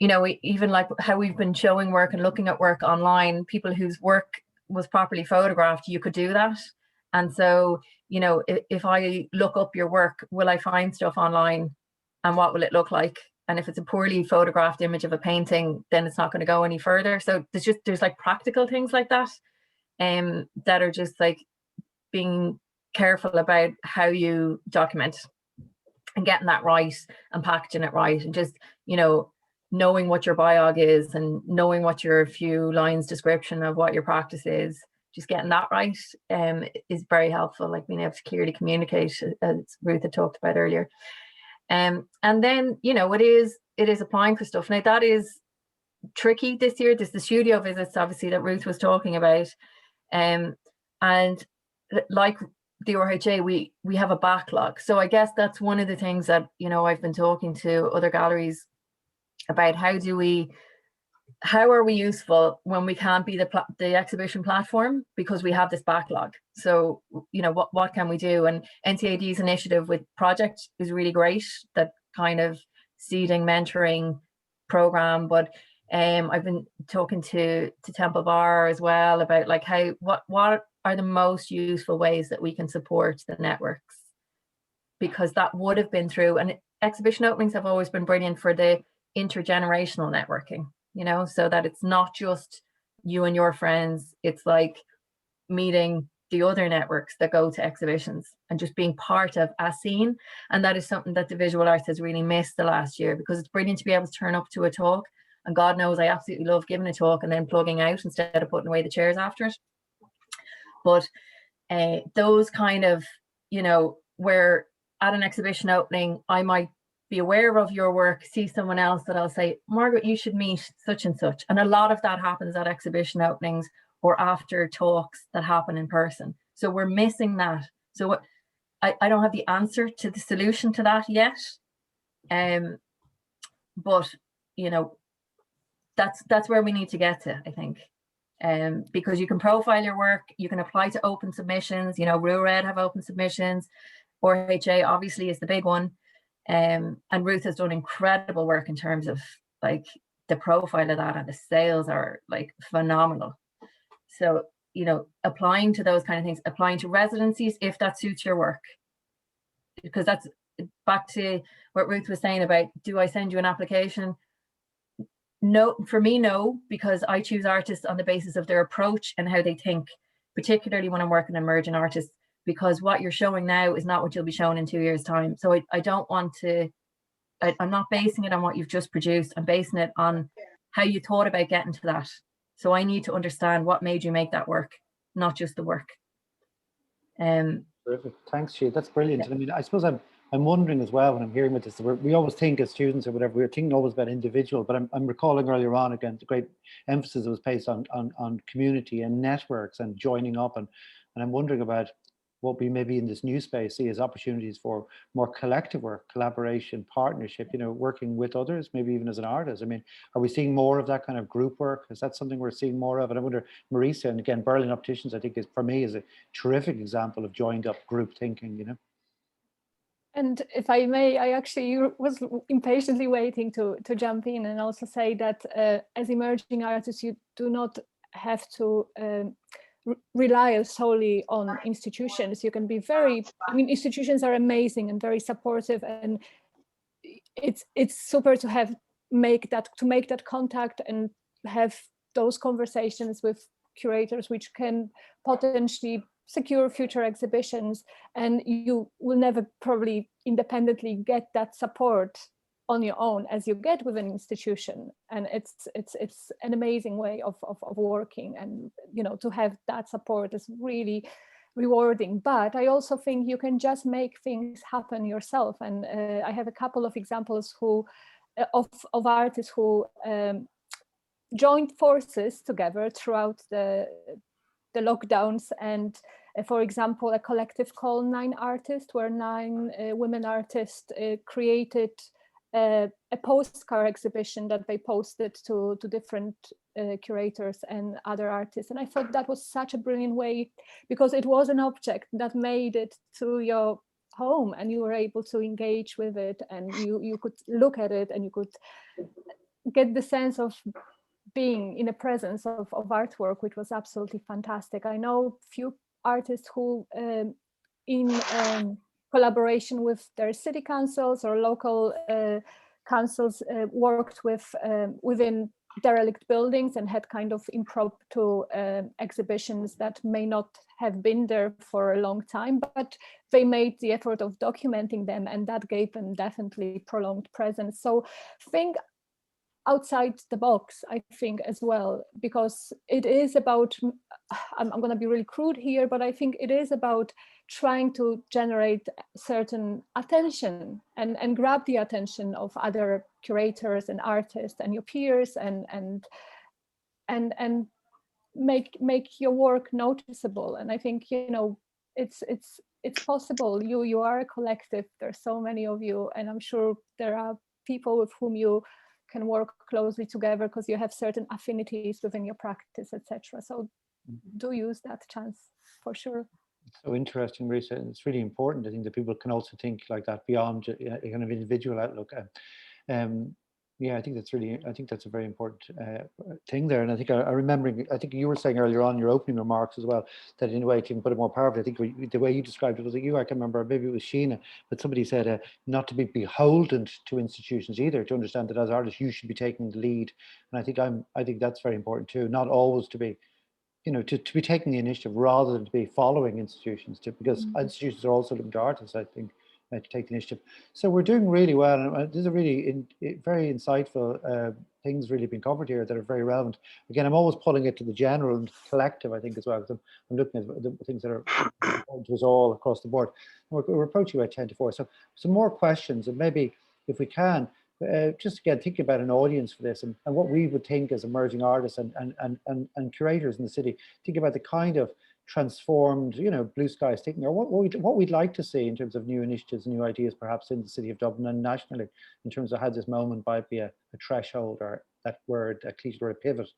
you know, even like how we've been showing work and looking at work online, people whose work was properly photographed, you could do that. And so, you know, if I look up your work, will I find stuff online, and what will it look like? And if it's a poorly photographed image of a painting, then it's not going to go any further. So there's like practical things like that, that are just like being careful about how you document and getting that right and packaging it right, and just, you know, knowing what your biog is and knowing what your few lines description of what your practice is, just getting that right, is very helpful, like being able to clearly communicate, as Ruth had talked about earlier. And then, you know, it is applying for stuff. Now that is tricky this year. There's the studio visits, obviously, that Ruth was talking about. And like the RHA, we have a backlog. So I guess that's one of the things that, you know, I've been talking to other galleries about. How are we useful when we can't be the exhibition platform because we have this backlog? So, you know, what can we do? And NCAD's initiative with Project is really great, that kind of seeding, mentoring program. But I've been talking to Temple Bar as well about like what are the most useful ways that we can support the networks, because that would have been through, and exhibition openings have always been brilliant for the intergenerational networking, you know, so that it's not just you and your friends, it's like meeting the other networks that go to exhibitions and just being part of a scene. And that is something that the visual arts has really missed the last year, because it's brilliant to be able to turn up to a talk, and God knows I absolutely love giving a talk and then plugging out instead of putting away the chairs after it. But those kind of, you know, where at an exhibition opening I might be aware of your work, see someone else that I'll say, Margaret, you should meet such and such. And a lot of that happens at exhibition openings or after talks that happen in person. So we're missing that. So I don't have the answer to the solution to that yet. But, you know, that's where we need to get to, I think. Because you can profile your work, you can apply to open submissions, you know, RURED have open submissions, RHA obviously is the big one. And Ruth has done incredible work in terms of like the profile of that, and the sales are like phenomenal. So, you know, applying to those kind of things, applying to residencies if that suits your work, because that's back to what Ruth was saying about, do I send you an application? No, for me, no, because I choose artists on the basis of their approach and how they think, particularly when I'm working with emerging artists, because what you're showing now is not what you'll be shown in 2 years' time. So I don't want to, I'm not basing it on what you've just produced. I'm basing it on how you thought about getting to that. So I need to understand what made you make that work, not just the work. Terrific. Thanks, Sheena. That's brilliant. Yeah. I mean, I suppose I'm wondering as well when I'm hearing about this, we always think as students or whatever, we're thinking always about individual, but I'm recalling earlier on again, the great emphasis that was placed on community and networks and joining up. And I'm wondering about what we maybe in this new space see as opportunities for more collective work, collaboration, partnership, you know, working with others, maybe even as an artist. I mean, are we seeing more of that kind of group work? Is that something we're seeing more of? And I wonder, Marisa, and again, Berlin Opticians, I think is, for me, is a terrific example of joined up group thinking, you know? And if I may, I actually was impatiently waiting to jump in and also say that as emerging artists, you do not have to rely solely on institutions. You can be institutions are amazing and very supportive, and it's super to make that contact and have those conversations with curators, which can potentially secure future exhibitions. And you will never probably independently get that support on your own as you get with an institution. And it's an amazing way of working, and you know, to have that support is really rewarding. But I also think you can just make things happen yourself. And I have a couple of examples of artists who joined forces together throughout the lockdowns. And for example, a collective called 9 Artists, where 9 women artists created a postcard exhibition that they posted to different curators and other artists. And I thought that was such a brilliant way, because it was an object that made it to your home and you were able to engage with it, and you could look at it and you could get the sense of being in a presence of artwork, which was absolutely fantastic. I know few artists who in collaboration with their city councils or local councils worked with within derelict buildings and had kind of impromptu exhibitions that may not have been there for a long time, but they made the effort of documenting them, and that gave them definitely prolonged presence. So think outside the box, I think, as well, because it is about, I'm going to be really crude here, but I think it is about trying to generate certain attention and grab the attention of other curators and artists and your peers and make your work noticeable. And I think, you know, it's possible. You are a collective. There's so many of you, and I'm sure there are people with whom you can work closely together because you have certain affinities within your practice, etc. So do use that chance for sure. So interesting, Marisa, and it's really important. I think that people can also think like that beyond a kind of individual outlook. Yeah, I think that's a very important thing there. And I think I remembering, I think you were saying earlier on in your opening remarks as well, that in a way to put it more powerfully, I think the way you described it was that I can remember, maybe it was Sheena, but somebody said not to be beholden to institutions either, to understand that as artists you should be taking the lead. And I think that's very important too, not always to be, you know, to be taking the initiative rather than to be following institutions, because institutions are also looking to artists, I think, to take the initiative. So we're doing really well, and there's a really very insightful things really being covered here that are very relevant. Again, I'm always pulling it to the general and collective, I think, as well, because I'm looking at the things that are important to us all across the board. And we're approaching about 10 to 4. So some more questions, and maybe if we can, just again thinking about an audience for this and what we would think as emerging artists and curators in the city, think about the kind of transformed, you know, blue skies thinking, or what we'd like to see in terms of new initiatives, new ideas, perhaps in the city of Dublin and nationally, in terms of how this moment might be a threshold, or that word, a cliche, or a pivot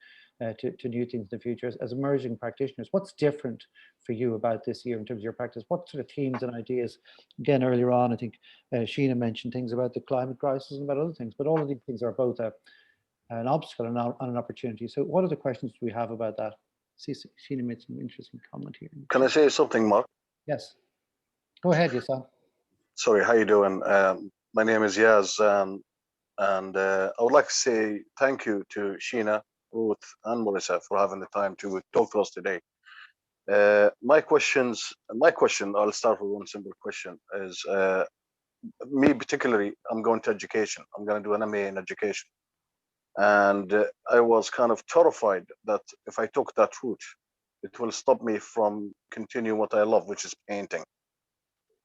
to new things in the future. As emerging practitioners, what's different for you about this year in terms of your practice? What sort of themes and ideas? Again, earlier on, I think Sheena mentioned things about the climate crisis and about other things, but all of these things are both an obstacle and an opportunity. So what are the questions do we have about that? See, Sheena made some interesting comment here. Can I say something, Mark? Yes. Go ahead, Yasan. Sorry, how you doing? My name is Yaz, and I would like to say thank you to Sheena, Ruth, and Marisa for having the time to talk to us today. My question, I'll start with one simple question, is me particularly, I'm going to education. I'm going to do an MA in education. And I was kind of terrified that if I took that route, it will stop me from continuing what I love, which is painting.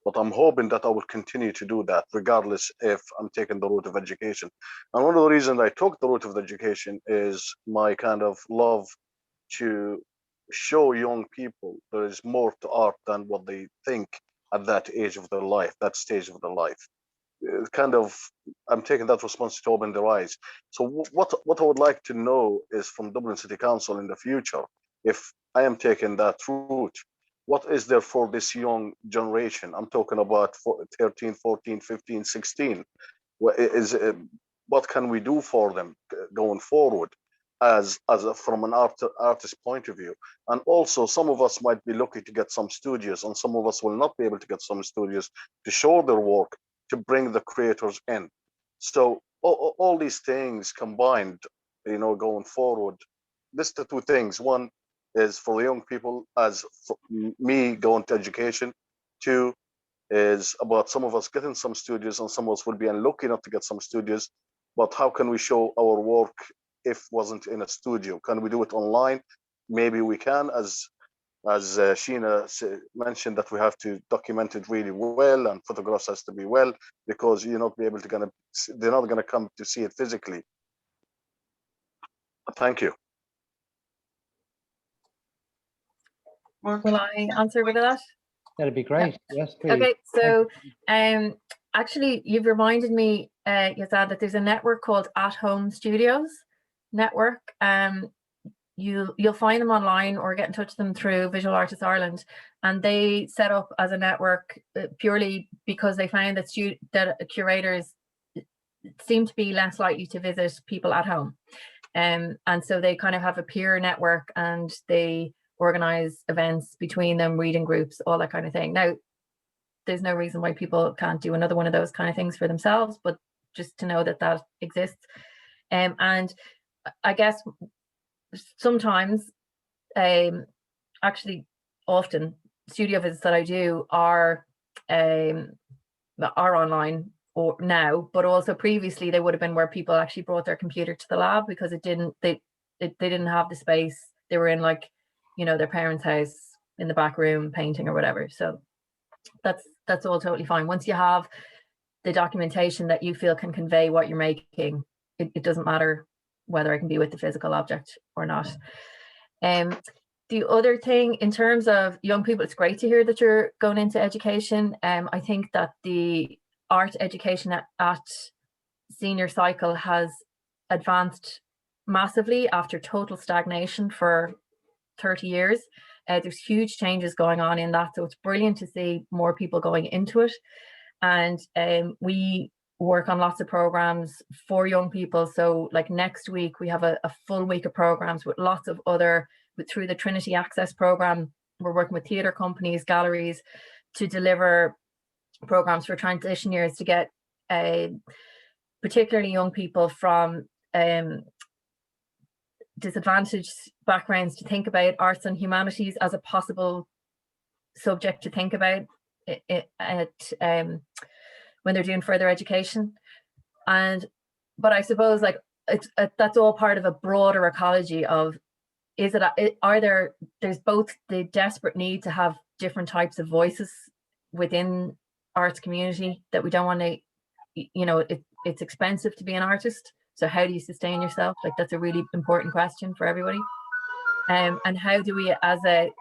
But I'm hoping that I will continue to do that, regardless if I'm taking the route of education. And one of the reasons I took the route of education is my kind of love to show young people there is more to art than what they think at that age of their life, that stage of their life. Kind of, I'm taking that responsibility to open their eyes. So what I would like to know is from Dublin City Council in the future, if I am taking that route, what is there for this young generation? I'm talking about 13, 14, 15, 16. What can we do for them going forward from an artist point of view? And also, some of us might be lucky to get some studios, and some of us will not be able to get some studios to show their work, to bring the creators in. So all these things combined, you know, going forward, this the two things. One is for the young people, as for me going to education. Two is about some of us getting some studios, and some of us will be unlucky not to get some studios. But how can we show our work if wasn't in a studio? Can we do it online? Maybe we can, as Sheena mentioned, that we have to document it really well, and photographs has to be well, because you're not be able to they're not gonna come to see it physically. Thank you. Will I answer with that? That'd be great. Yeah. Yes, please. Okay, so actually you've reminded me, Yazad, that there's a network called At Home Studios Network. You'll find them online or get in touch with them through Visual Artists Ireland, and they set up as a network purely because they found that curators seem to be less likely to visit people at home, and so they kind of have a peer network, and they organize events between them, reading groups, all that kind of thing. Now, there's no reason why people can't do another one of those kind of things for themselves, but just to know that that exists. And I guess sometimes, actually often, studio visits that I do are online or now, but also previously they would have been where people actually brought their computer to the lab, because they didn't have the space. They were in, like, you know, their parents' house in the back room painting or whatever. So that's all totally fine. Once you have the documentation that you feel can convey what you're making, it doesn't matter whether I can be with the physical object or not. The other thing, in terms of young people, it's great to hear that you're going into education. I think that the art education at senior cycle has advanced massively after total stagnation for 30 years. There's huge changes going on in that, so it's brilliant to see more people going into it. And we work on lots of programs for young people. So like next week we have a full week of programs with lots of other, through the Trinity Access program, we're working with theatre companies, galleries, to deliver programs for transition years, to get particularly young people from disadvantaged backgrounds to think about arts and humanities as a possible subject to think about when they're doing further education. But I suppose, like, that's all part of a broader ecology of, there's both the desperate need to have different types of voices within arts community, that we don't want to, you know, it's expensive to be an artist, so how do you sustain yourself? Like, that's a really important question for everybody. And how do we as a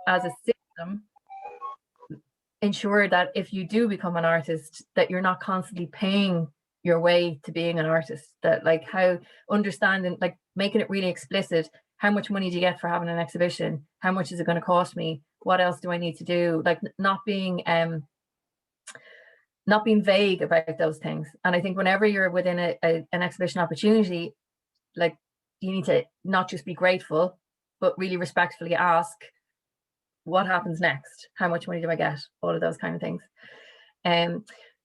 system ensure that if you do become an artist, that you're not constantly paying your way to being an artist? That, like, how understanding, like, making it really explicit, how much money do you get for having an exhibition? How much is it going to cost me? What else do I need to do? Like, not being vague about those things. And I think whenever you're within an exhibition opportunity, like, you need to not just be grateful, but really respectfully ask, what happens next? How much money do I get? All of those kind of things.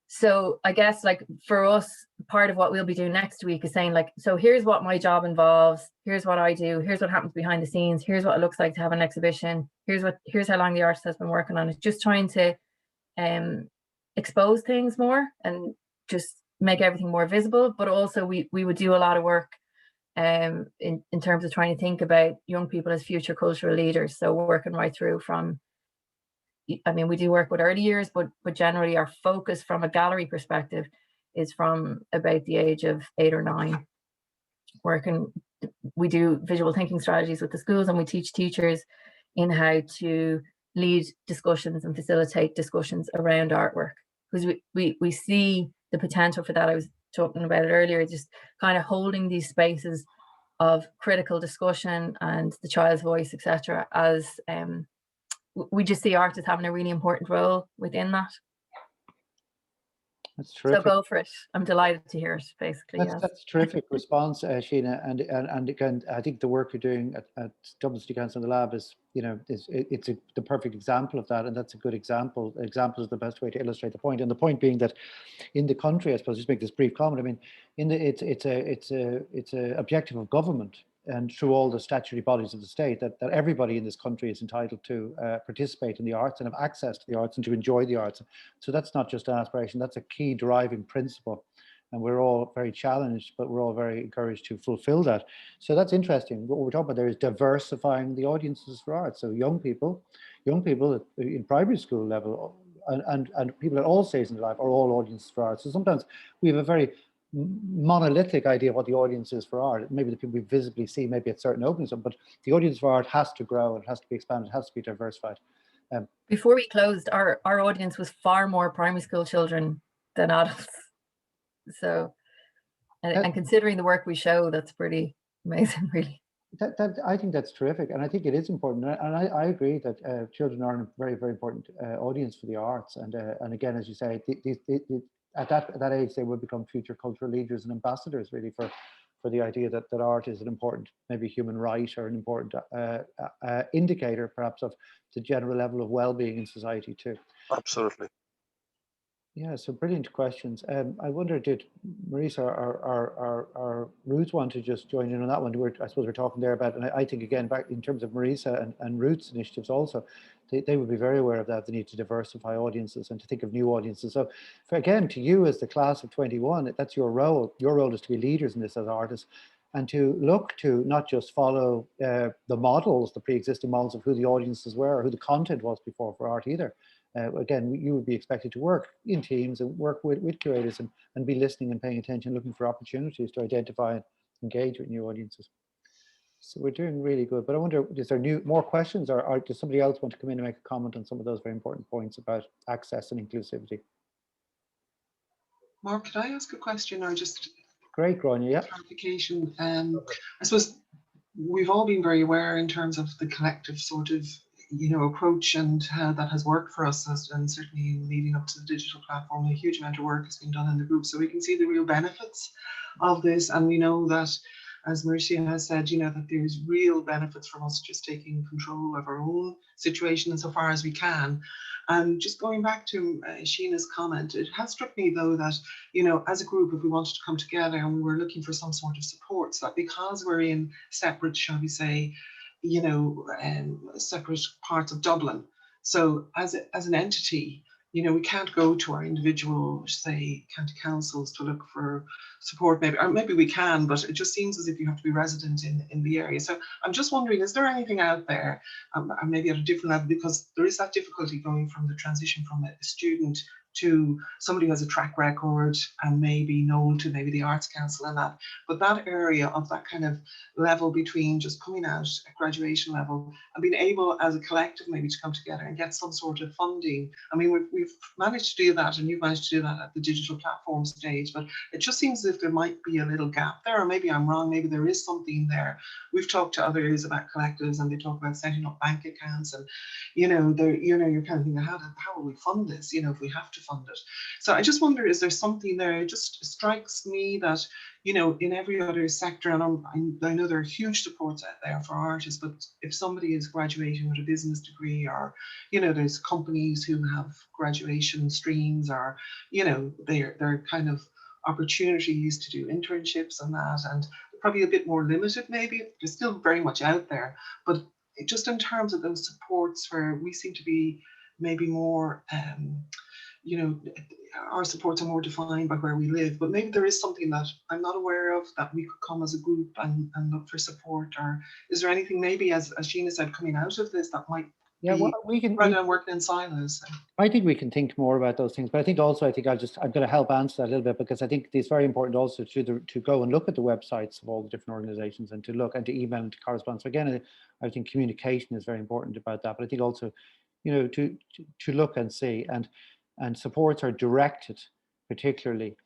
So I guess, like, for us, part of what we'll be doing next week is saying, like, so here's what my job involves, here's what I do, here's what happens behind the scenes, here's what it looks like to have an exhibition, here's how long the artist has been working on it. Just trying to expose things more and just make everything more visible. But also we would do a lot of work in terms of trying to think about young people as future cultural leaders. So working right through from, I mean, we do work with early years, but generally our focus from a gallery perspective is from about the age of 8 or 9. We do visual thinking strategies with the schools, and we teach teachers in how to lead discussions and facilitate discussions around artwork, because we see the potential for that. I was talking about it earlier, just kind of holding these spaces of critical discussion and the child's voice, etc., as we just see art as having a really important role within that. That's terrific. So go for it. I'm delighted to hear it, basically. That's a terrific response, Sheena. And again, I think the work you're doing at Dublin City Council and the Lab is, you know, it's the perfect example of that. And that's a good example. Example is the best way to illustrate the point. And the point being that in the country, I suppose, just make this brief comment. I mean, it's a objective of government and through all the statutory bodies of the state that everybody in this country is entitled to participate in the arts and have access to the arts and to enjoy the arts. So that's not just an aspiration, that's a key driving principle. And we're all very challenged, but we're all very encouraged to fulfill that. So that's interesting. What we're talking about there is diversifying the audiences for art. So young people in primary school level and people at all stages in their life are all audiences for art. So sometimes we have a very monolithic idea of what the audience is for art. Maybe the people we visibly see, maybe at certain openings, but the audience for art has to grow, it has to be expanded, it has to be diversified. Before we closed, our audience was far more primary school children than adults. So, and considering the work we show, that's pretty amazing, really. I think that's terrific, and I think it is important, and I agree that children are a very, very important audience for the arts, and again, as you say, at that age they will become future cultural leaders and ambassadors, really, for for the idea that art is an important, maybe human right, or an important indicator perhaps of the general level of well-being in society too. Absolutely. Yeah, so brilliant questions. I wonder, did Marisa or Ruth want to just join in on that one? I suppose we're talking there about, and I think again, back in terms of Marisa and Ruth's initiatives also, they would be very aware of that, the need to diversify audiences and to think of new audiences. So again, to you as the class of 21, that's your role. Your role is to be leaders in this as artists, and to look to not just follow the models, the pre-existing models of who the audiences were or who the content was before for art either. Again, you would be expected to work in teams and work with curators and be listening and paying attention, looking for opportunities to identify and engage with new audiences. So we're doing really good. But I wonder, is there more questions, or does somebody else want to come in and make a comment on some of those very important points about access and inclusivity? Mark, could I ask a question, or just great, Grania? Yeah. Clarification. I suppose we've all been very aware in terms of the collective sort of approach and how that has worked for us, and certainly leading up to the digital platform, a huge amount of work has been done in the group, so we can see the real benefits of this. And we know that, as Marcia has said, that there's real benefits from us just taking control of our own situation insofar as we can. And just going back to Sheena's comment, it has struck me though that, as a group, if we wanted to come together and we were looking for some sort of support, so that because we're in separate, shall we say, separate parts of Dublin. So as an entity, we can't go to our individual, say, county councils to look for support, maybe, or maybe we can, but it just seems as if you have to be resident in the area. So I'm just wondering, is there anything out there, maybe at a different level, because there is that difficulty going from the transition from a student to somebody who has a track record and maybe known to maybe the Arts Council and that, but that area of that kind of level between just coming out at graduation level and being able as a collective maybe to come together and get some sort of funding. I mean, we've managed to do that, and you've managed to do that at the digital platform stage, but it just seems as if there might be a little gap there, or maybe I'm wrong, maybe there is something there. We've talked to others about collectives, and they talk about setting up bank accounts, and you're kind of thinking, how will we fund this, if we have to fund it. So I just wonder, is there something there? It just strikes me that, in every other sector, and I know there are huge supports out there for artists, but if somebody is graduating with a business degree, or, there's companies who have graduation streams, or, they're kind of opportunities to do internships and that, and probably a bit more limited maybe. They're still very much out there, but just in terms of those supports where we seem to be maybe more, our supports are more defined by where we live, but maybe there is something that I'm not aware of that we could come as a group and look for support. Or is there anything maybe, as Sheena said, coming out of this that might rather than working in silos? I think we can think more about those things, but I think I'm going to help answer that a little bit, because I think it's very important also to go and look at the websites of all the different organizations, and to look and to email and to correspond. So again, I think communication is very important about that, but I think also, to look and see, and supports are directed particularly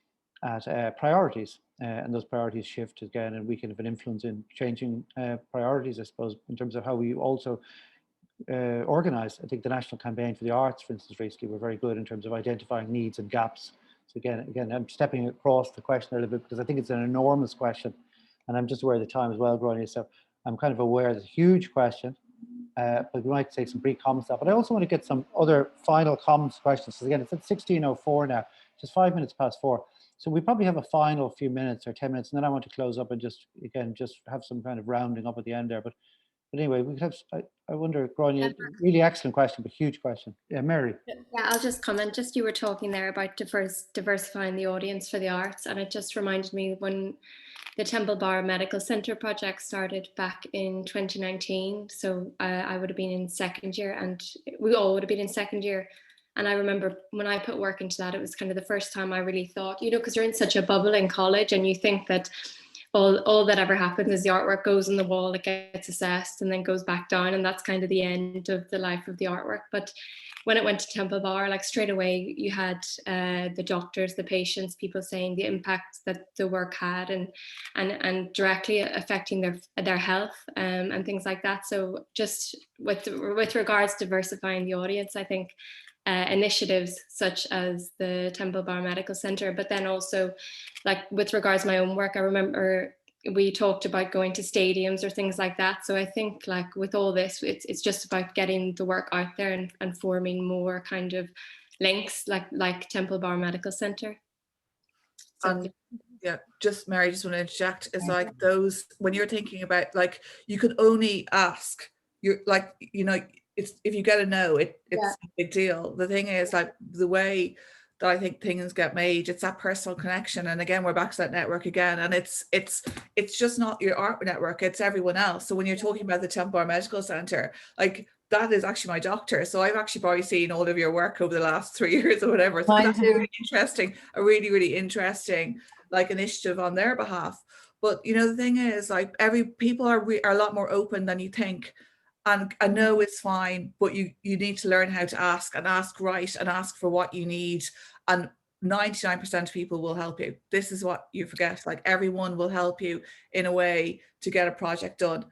at priorities, and those priorities shift again, and we can have an influence in changing priorities, I suppose, in terms of how we also organize. I think the National Campaign for the Arts, for instance, recently were very good in terms of identifying needs and gaps. So again, I'm stepping across the question a little bit, because I think it's an enormous question, and I'm just aware of the time as well, Grania, so I'm kind of aware it's a huge question. But we might take some brief comments on that. But I also want to get some other final comments, questions. So again, it's at 16:04 now, just 5 minutes past 4. So we probably have a final few minutes or 10 minutes, and then I want to close up and just have some kind of rounding up at the end there. But anyway, we could have, I wonder, Grania, really excellent question, but huge question. Yeah, Mary. Yeah, I'll just comment. Just you were talking there about diversifying the audience for the arts, and it just reminded me when the Temple Bar Medical Centre project started back in 2019. So I would have been in second year, and we all would have been in second year. And I remember when I put work into that, it was kind of the first time I really thought, because you're in such a bubble in college, and you think that all that ever happens is the artwork goes on the wall, it gets assessed, and then goes back down, and that's kind of the end of the life of the artwork. But when it went to Temple Bar, like straight away you had the doctors, the patients, people saying the impact that the work had, and directly affecting their health, and things like that. So just with regards to diversifying the audience, I think initiatives such as the Temple Bar Medical Centre, but then also like with regards to my own work, I remember we talked about going to stadiums or things like that. So I think like with all this, it's just about getting the work out there and forming more kind of links like Temple Bar Medical Centre. So, yeah, just Mary, just want to interject. It's like those, when you're thinking about, like, you can only ask, you're like, you know, it's, if you get a no, it's a big deal. The thing is, like, the way that I think things get made, it's that personal connection. And again, we're back to that network again. And it's just not your art network, it's everyone else. So when you're talking about the Temple Bar Medical Centre, like, that is actually my doctor. So I've actually probably seen all of your work over the last 3 years or whatever. So that's really interesting, a really, really interesting like initiative on their behalf. But you know, the thing is, like, people are a lot more open than you think. And I know it's fine, but you need to learn how to ask, and ask right, and ask for what you need. And 99% of people will help you. This is what you forget. Like, everyone will help you in a way to get a project done.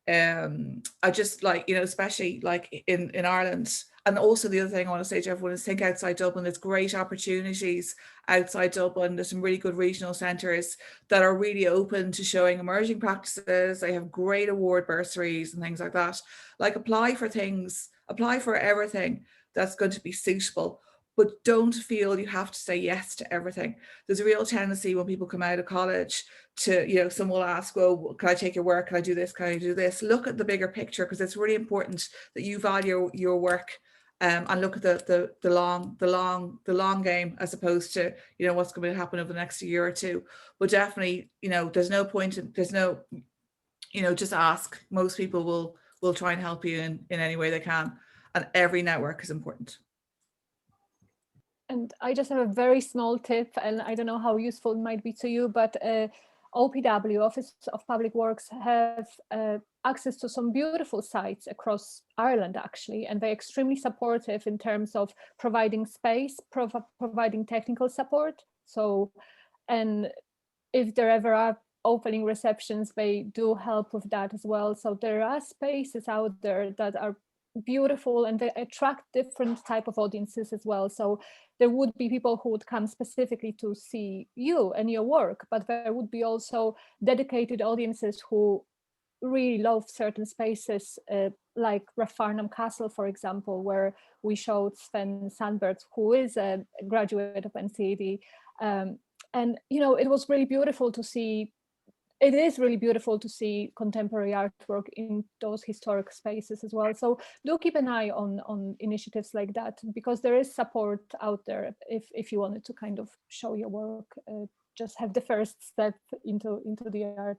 I just, like, you know, especially like in Ireland. And also the other thing I want to say to everyone is think outside Dublin. There's great opportunities outside Dublin. There's some really good regional centres that are really open to showing emerging practices. They have great award bursaries and things like that. Like, apply for things, apply for everything that's going to be suitable. But don't feel you have to say yes to everything. There's a real tendency when people come out of college to, you know, someone will ask, well, can I take your work? Can I do this? Can I do this? Look at the bigger picture, because it's really important that you value your work and look at the long game, as opposed to, you know, what's going to happen over the next year or two. But definitely, you know, there's no point in, you know, just ask. Most people will try and help you in any way they can. And every network is important. And I just have a very small tip, and I don't know how useful it might be to you, but OPW, Office of Public Works, have access to some beautiful sites across Ireland, actually, and they're extremely supportive in terms of providing space, providing technical support. So, and if there ever are opening receptions, they do help with that as well. So there are spaces out there that are beautiful, and they attract different type of audiences as well. So there would be people who would come specifically to see you and your work, but there would be also dedicated audiences who really love certain spaces, like Rathfarnham Castle, for example, where we showed Sven Sandberg, who is a graduate of NCAD. And, you know, it was really beautiful to see. It is really beautiful to see contemporary artwork in those historic spaces as well. So do keep an eye on initiatives like that, because there is support out there if you wanted to kind of show your work, just have the first step into the art.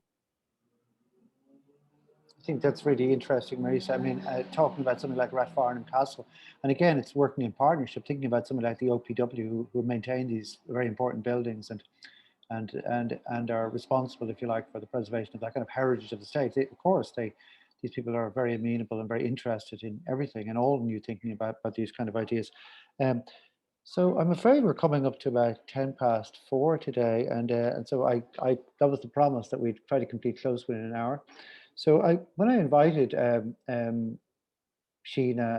I think that's really interesting, Marisa. I mean, talking about something like Rathfarnham Castle, and again, it's working in partnership, thinking about something like the OPW who maintain these very important buildings and are responsible, if you like, for the preservation of that kind of heritage of the state. Of course, these people are very amenable and very interested in everything and all new thinking about these kind of ideas. So I'm afraid we're coming up to about 4:10 today, and so that was the promise that we'd try to complete close within an hour. So when I invited Sheena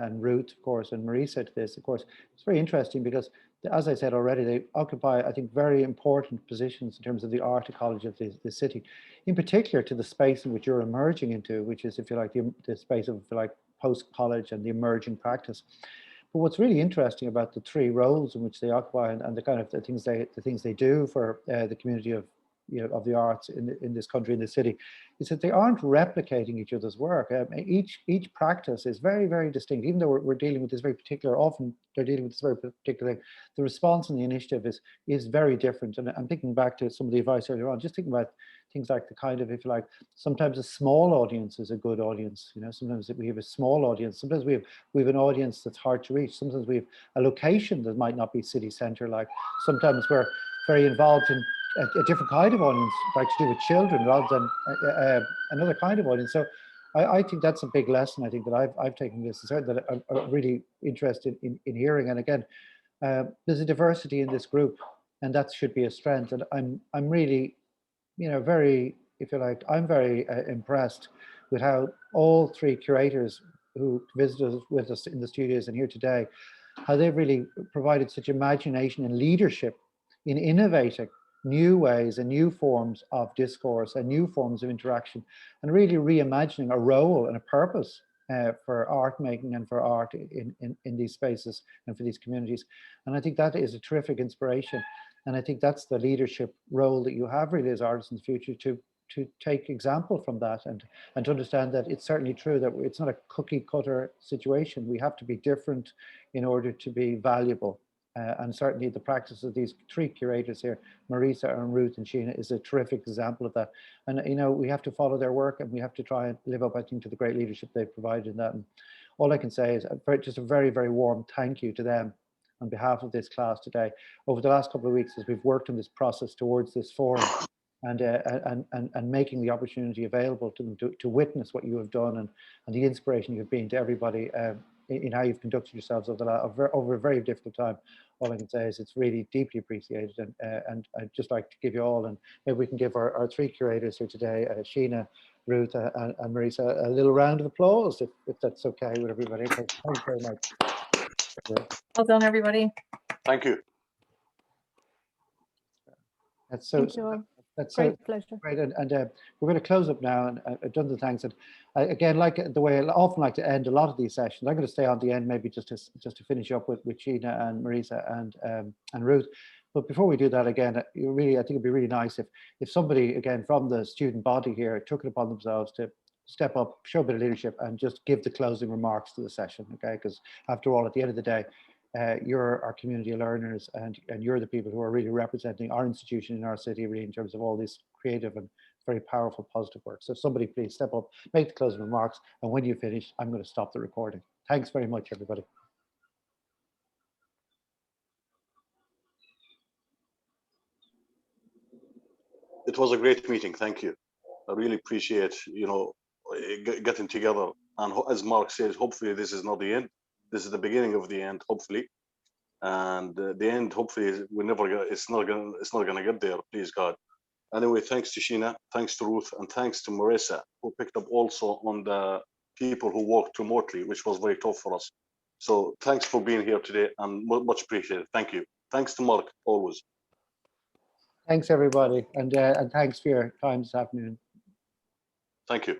and Ruth, of course, and Marisa to this, of course, it's very interesting because, as I said already, they occupy, I think, very important positions in terms of the art ecology of the city, in particular to the space in which you're emerging into, which is, if you like, the space of, if you like, post-college and the emerging practice. But what's really interesting about the three roles in which they occupy and the kind of the things they do for the community of, you know, of the arts in this country, in this city, is that they aren't replicating each other's work. Each practice is very, very distinct. Even though we're dealing with this very particular, often they're dealing with this very particular thing, the response and the initiative is very different. And I'm thinking back to some of the advice earlier on, just thinking about things like the kind of, if you like, sometimes a small audience is a good audience. You know, sometimes we have a small audience. Sometimes we have an audience that's hard to reach. Sometimes we have a location that might not be city centre. Like sometimes we're very involved in a different kind of audience, like to do with children, rather than another kind of audience. So I think that's a big lesson. I think that I've taken this, that I'm really interested in hearing. And again, there's a diversity in this group, and that should be a strength. And I'm really, you know, very, if you like, I'm very impressed with how all three curators who visited with us in the studios and here today, how they've really provided such imagination and leadership in innovating new ways and new forms of discourse and new forms of interaction, and really reimagining a role and a purpose for art making and for art in these spaces and for these communities. And I think that is a terrific inspiration. And I think that's the leadership role that you have really as artists in the future, to take example from that, and to understand that it's certainly true that it's not a cookie cutter situation. We have to be different in order to be valuable. And certainly the practice of these three curators here, Marisa and Ruth and Sheena, is a terrific example of that. And you know, we have to follow their work, and we have to try and live up, I think, to the great leadership they've provided in that. And all I can say is just a very, very warm thank you to them on behalf of this class today. Over the last couple of weeks, as we've worked on this process towards this forum, and making the opportunity available to them to witness what you have done, and the inspiration you've been to everybody in how you've conducted yourselves over a very difficult time. All I can say is it's really deeply appreciated, and I'd just like to give you all, and maybe we can give our three curators here today, Sheena, Ruth and Marisa, a little round of applause, if that's okay with everybody. So thanks very much. Well done, everybody. Thank you. That's so. Thank you all. That's Great so pleasure. great, and we're going to close up now, and I've done the thanks. And again, like the way I often like to end a lot of these sessions, I'm going to stay on the end, maybe just to finish up with Sheena and Marisa and Ruth. But before we do that, again, I think it'd be really nice if somebody, again, from the student body here, took it upon themselves to step up, show a bit of leadership, and just give the closing remarks to the session, okay? Because after all, at the end of the day, you're our community learners, and you're the people who are really representing our institution in our city, really, in terms of all this creative and very powerful, positive work. So somebody please step up, make the closing remarks, and when you finish, I'm going to stop the recording. Thanks very much, everybody. It was a great meeting. Thank you. I really appreciate, getting together. And as Mark says, hopefully this is not the end. This is the beginning of the end, hopefully. And the end, hopefully, it's not gonna get there, please God. Anyway, thanks to Sheena, thanks to Ruth, and thanks to Marisa, who picked up also on the people who worked remotely, which was very tough for us. So thanks for being here today, and much appreciated. Thank you. Thanks to Mark, always. Thanks, everybody, and thanks for your time this afternoon. Thank you.